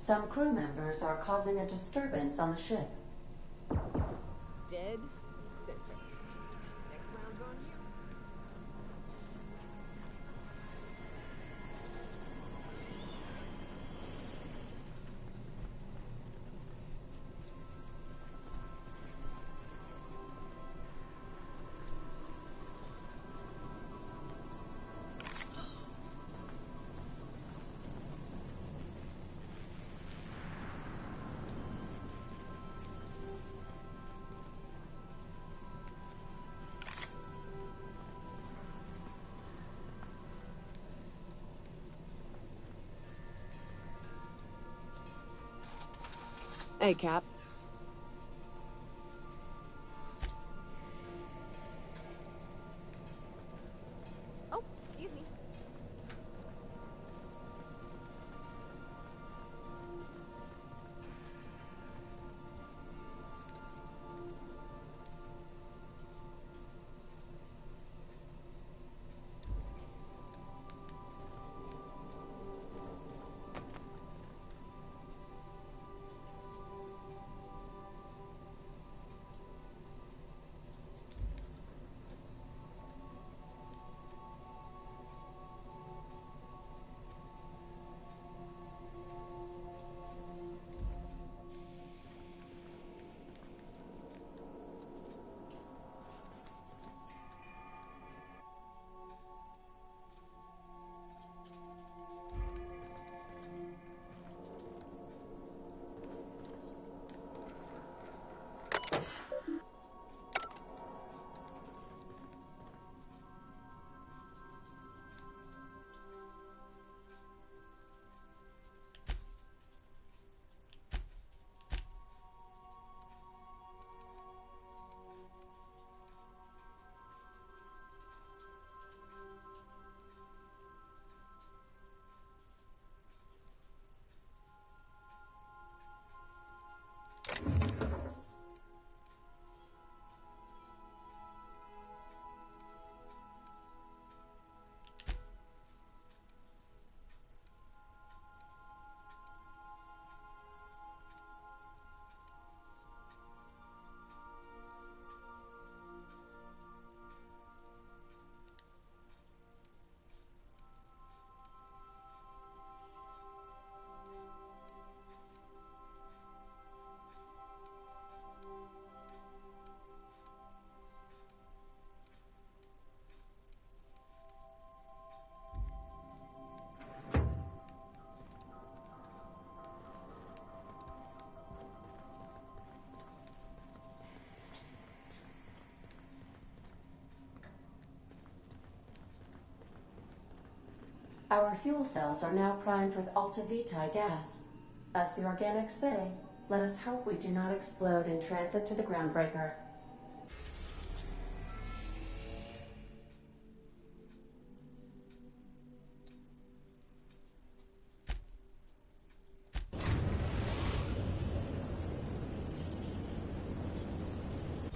Some crew members are causing a disturbance on the ship. Dead center. Next round's on you. Hey, Cap. Oh, excuse me. Our fuel cells are now primed with Alta Vitae gas. As the organics say, let us hope we do not explode in transit to the groundbreaker.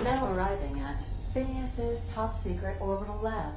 Now arriving at Phineas's top-secret orbital lab.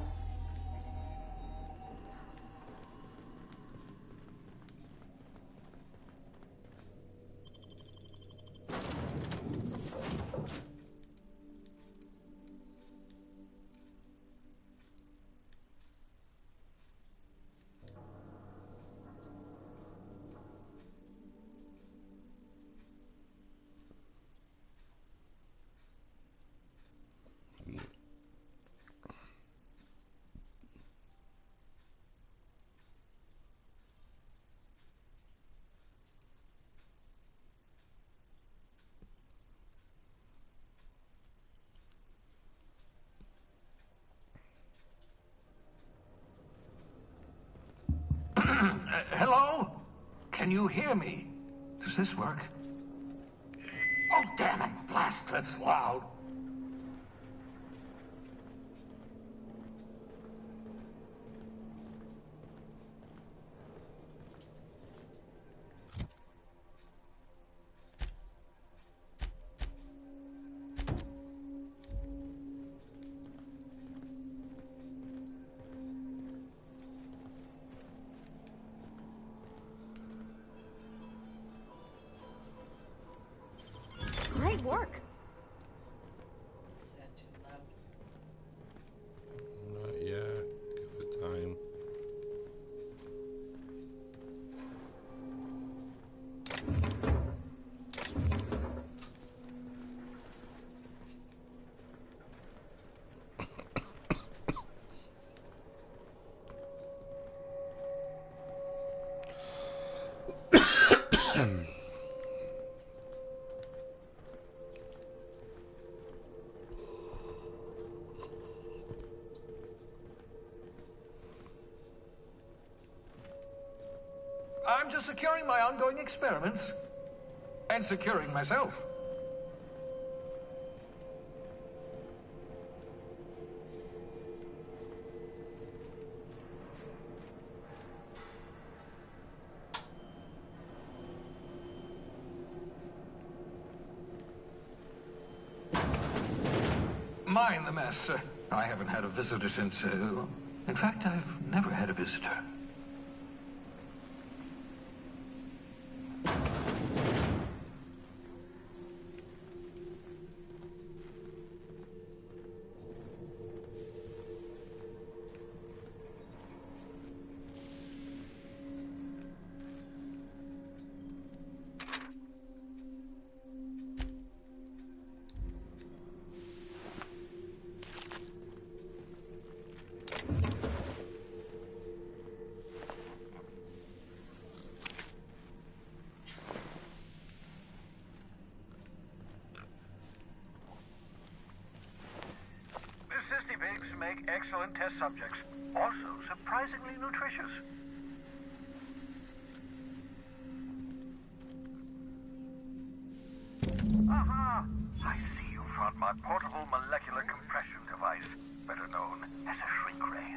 Hello? Can you hear me? Does this work? Oh, damn it! Blast, that's loud. Great work. Not yet. Give it time. I'm just securing my ongoing experiments. And securing myself. Mind the mess. I haven't had a visitor since, in fact, I've never had a visitor. Make excellent test subjects. Also surprisingly nutritious. Aha! I see you found my portable molecular compression device, better known as a shrink ray.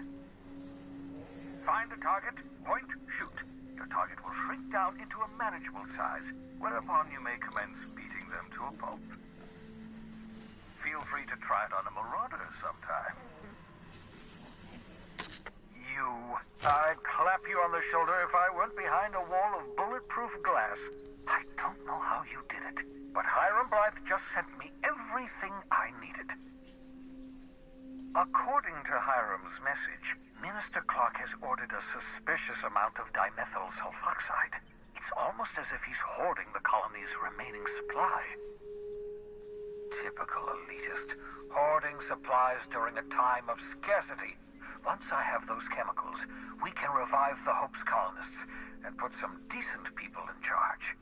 Find a target, point, shoot. Your target will shrink down into a manageable size, whereupon you may commence beating them to a pulp. Feel free to try it on a marauder sometime. I'd clap you on the shoulder if I weren't behind a wall of bulletproof glass. I don't know how you did it, but Hiram Blythe just sent me everything I needed. According to Hiram's message, Minister Clark has ordered a suspicious amount of dimethyl sulfoxide. It's almost as if he's hoarding the colony's remaining supply. Typical elitist, hoarding supplies during a time of scarcity. Once I have those chemicals, we can revive the Hope's colonists and put some decent people in charge.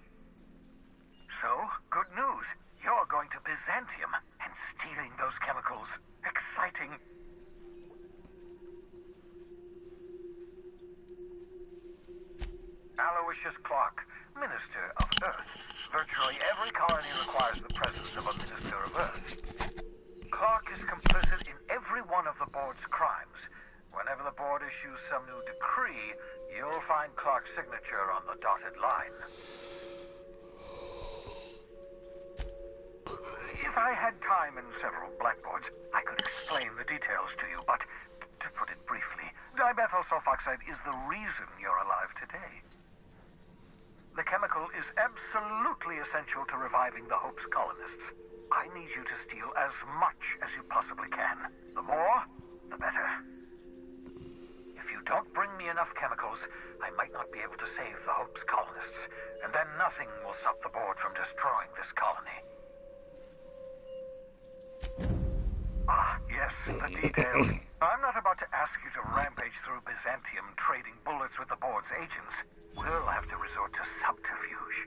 So, good news. You're going to Byzantium and stealing those chemicals. Exciting. Clark, Minister of Earth. Virtually every colony requires the presence of a Minister of Earth. Clark is complicit in every one of the board's crimes. Whenever the board issues some new decree, you'll find Clark's signature on the dotted line. If I had time and several blackboards, I could explain the details to you, but to put it briefly, dimethyl sulfoxide is the reason you're alive today. The chemical is absolutely essential to reviving the Hope's colonists. I need you to steal as much as you possibly can. The more, the better. If you don't bring me enough chemicals, I might not be able to save the Hope's colonists, and then nothing will stop the board from destroying this colony. Ah, yes, the details. I'm not about to ask you to rampage through Byzantium trading bullets with the board's agents. We'll have to resort to subterfuge.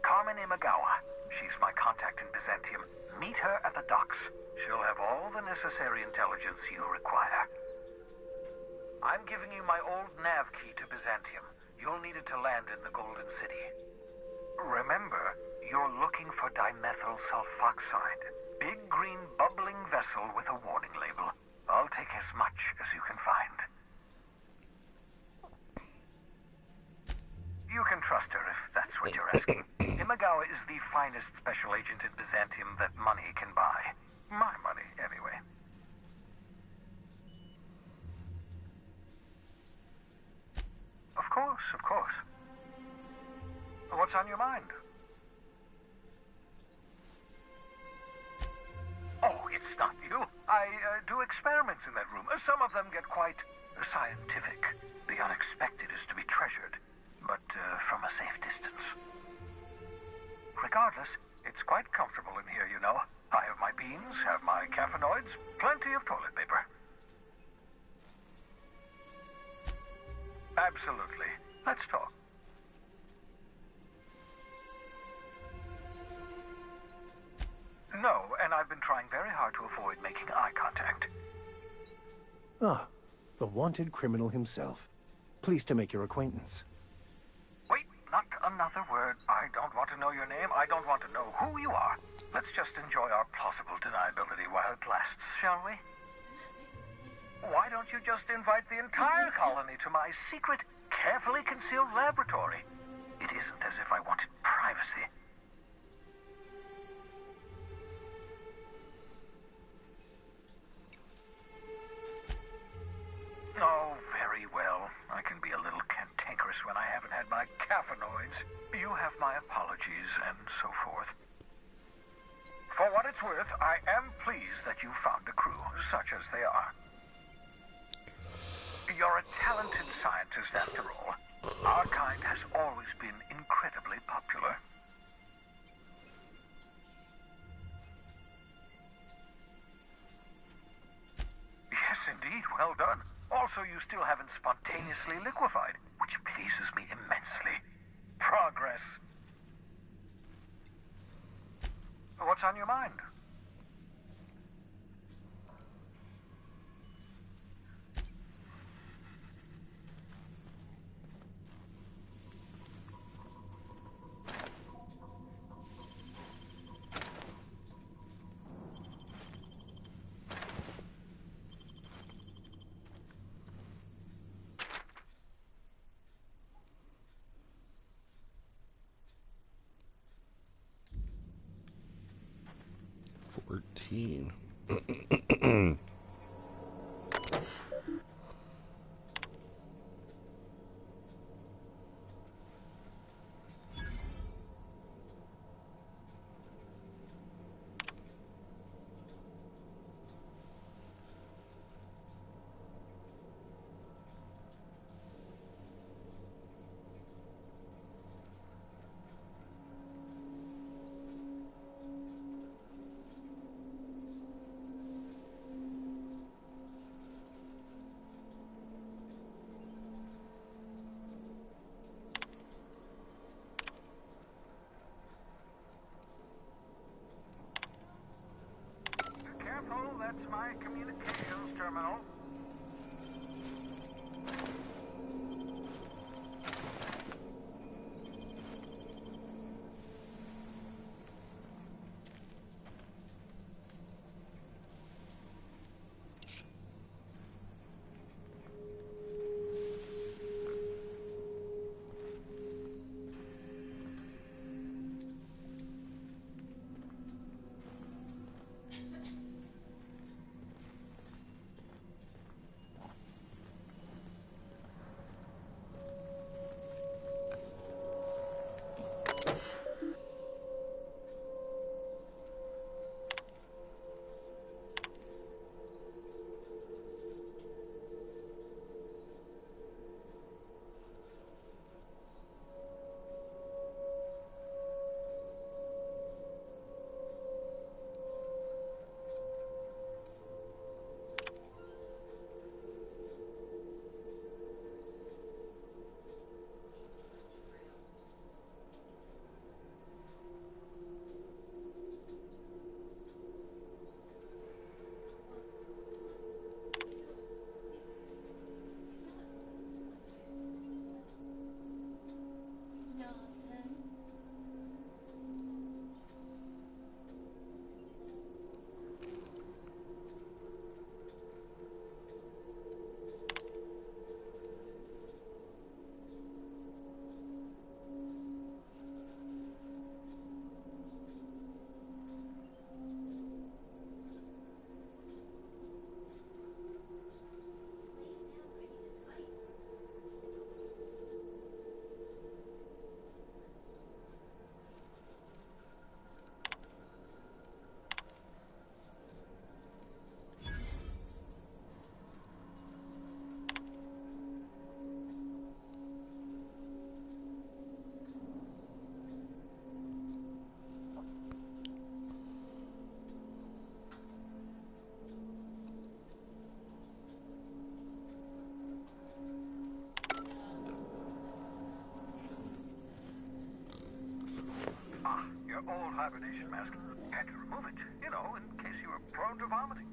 Carmen Imagawa. She's my contact in Byzantium. Meet her at the docks. She'll have all the necessary intelligence you require. I'm giving you my old nav key to Byzantium. You'll need it to land in the Golden City. Remember, you're looking for dimethyl sulfoxide. Big green bubbling vessel with a warning label. I'll take as much as you can find. You can trust her if that's what you're asking. Imagawa is the finest special agent in Byzantium that money can buy. My money, anyway. Of course, of course. What's on your mind? Oh, it's not you. I do experiments in that room. Some of them get quite scientific. The unexpected is to be treasured, but from a safe distance. Regardless, it's quite comfortable in here, you know. I have my beans, have my caffeinoids, plenty of toilet paper. Absolutely. Let's talk. No, and I've been trying very hard to avoid making eye contact. Ah, the wanted criminal himself. Pleased to make your acquaintance. Wait, not another word. I don't want to know your name. I don't want to know who you are. Let's just enjoy our plausible deniability while it lasts, shall we? Why don't you just invite the entire colony to my secret, carefully concealed laboratory? It isn't as if I wanted privacy. Oh, very well. I can be a little cantankerous when I haven't had my caffeinoids. You have my apologies and so forth. For what it's worth, I am pleased that you found a crew, such as they are. You're a talented scientist, after all. Our kind has always been incredibly popular. Yes, indeed. Well done. Also, you still haven't spontaneously liquefied, which pleases me immensely. Progress. What's on your mind? $14. Careful, that's my communications terminal. your old hibernation mask. Had to remove it, you know, in case you were prone to vomiting.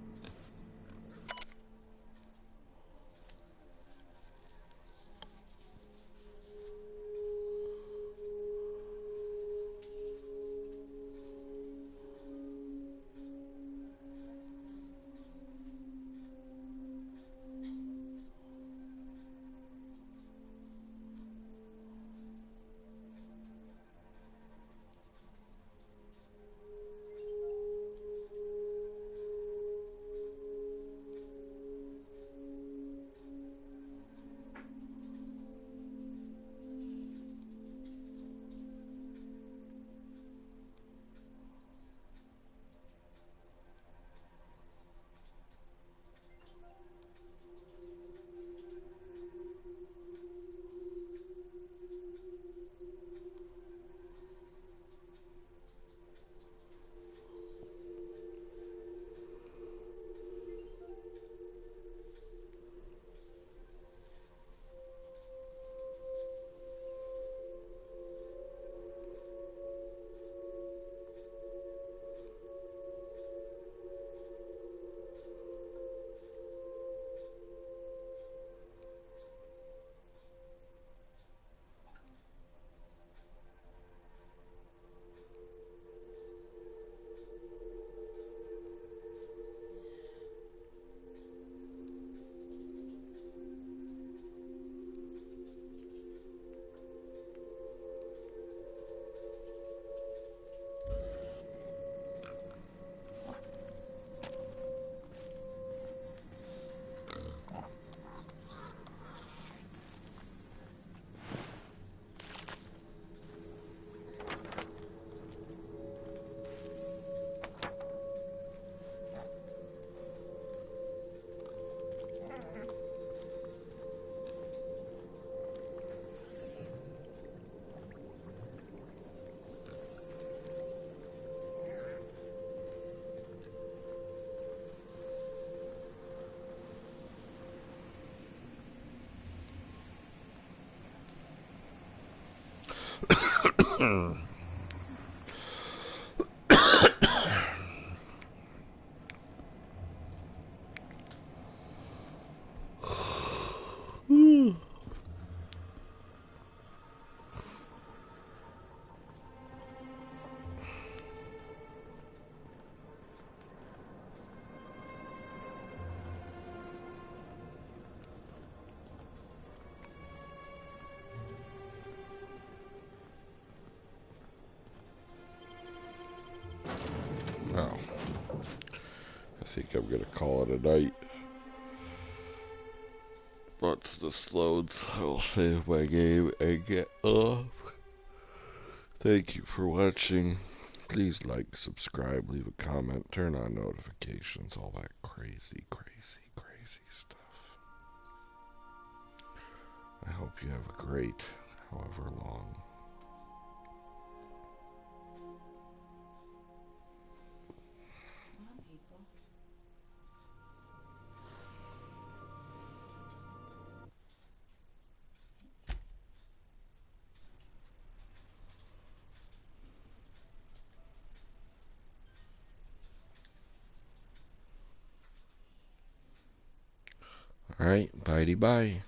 Oh. I think I'm gonna call it a night. Once this loads, I'll save my game and get off. Thank you for watching. Please like, subscribe, leave a comment, turn on notifications, all that crazy, crazy, crazy stuff. I hope you have a great, however long. Alright, bye-bye.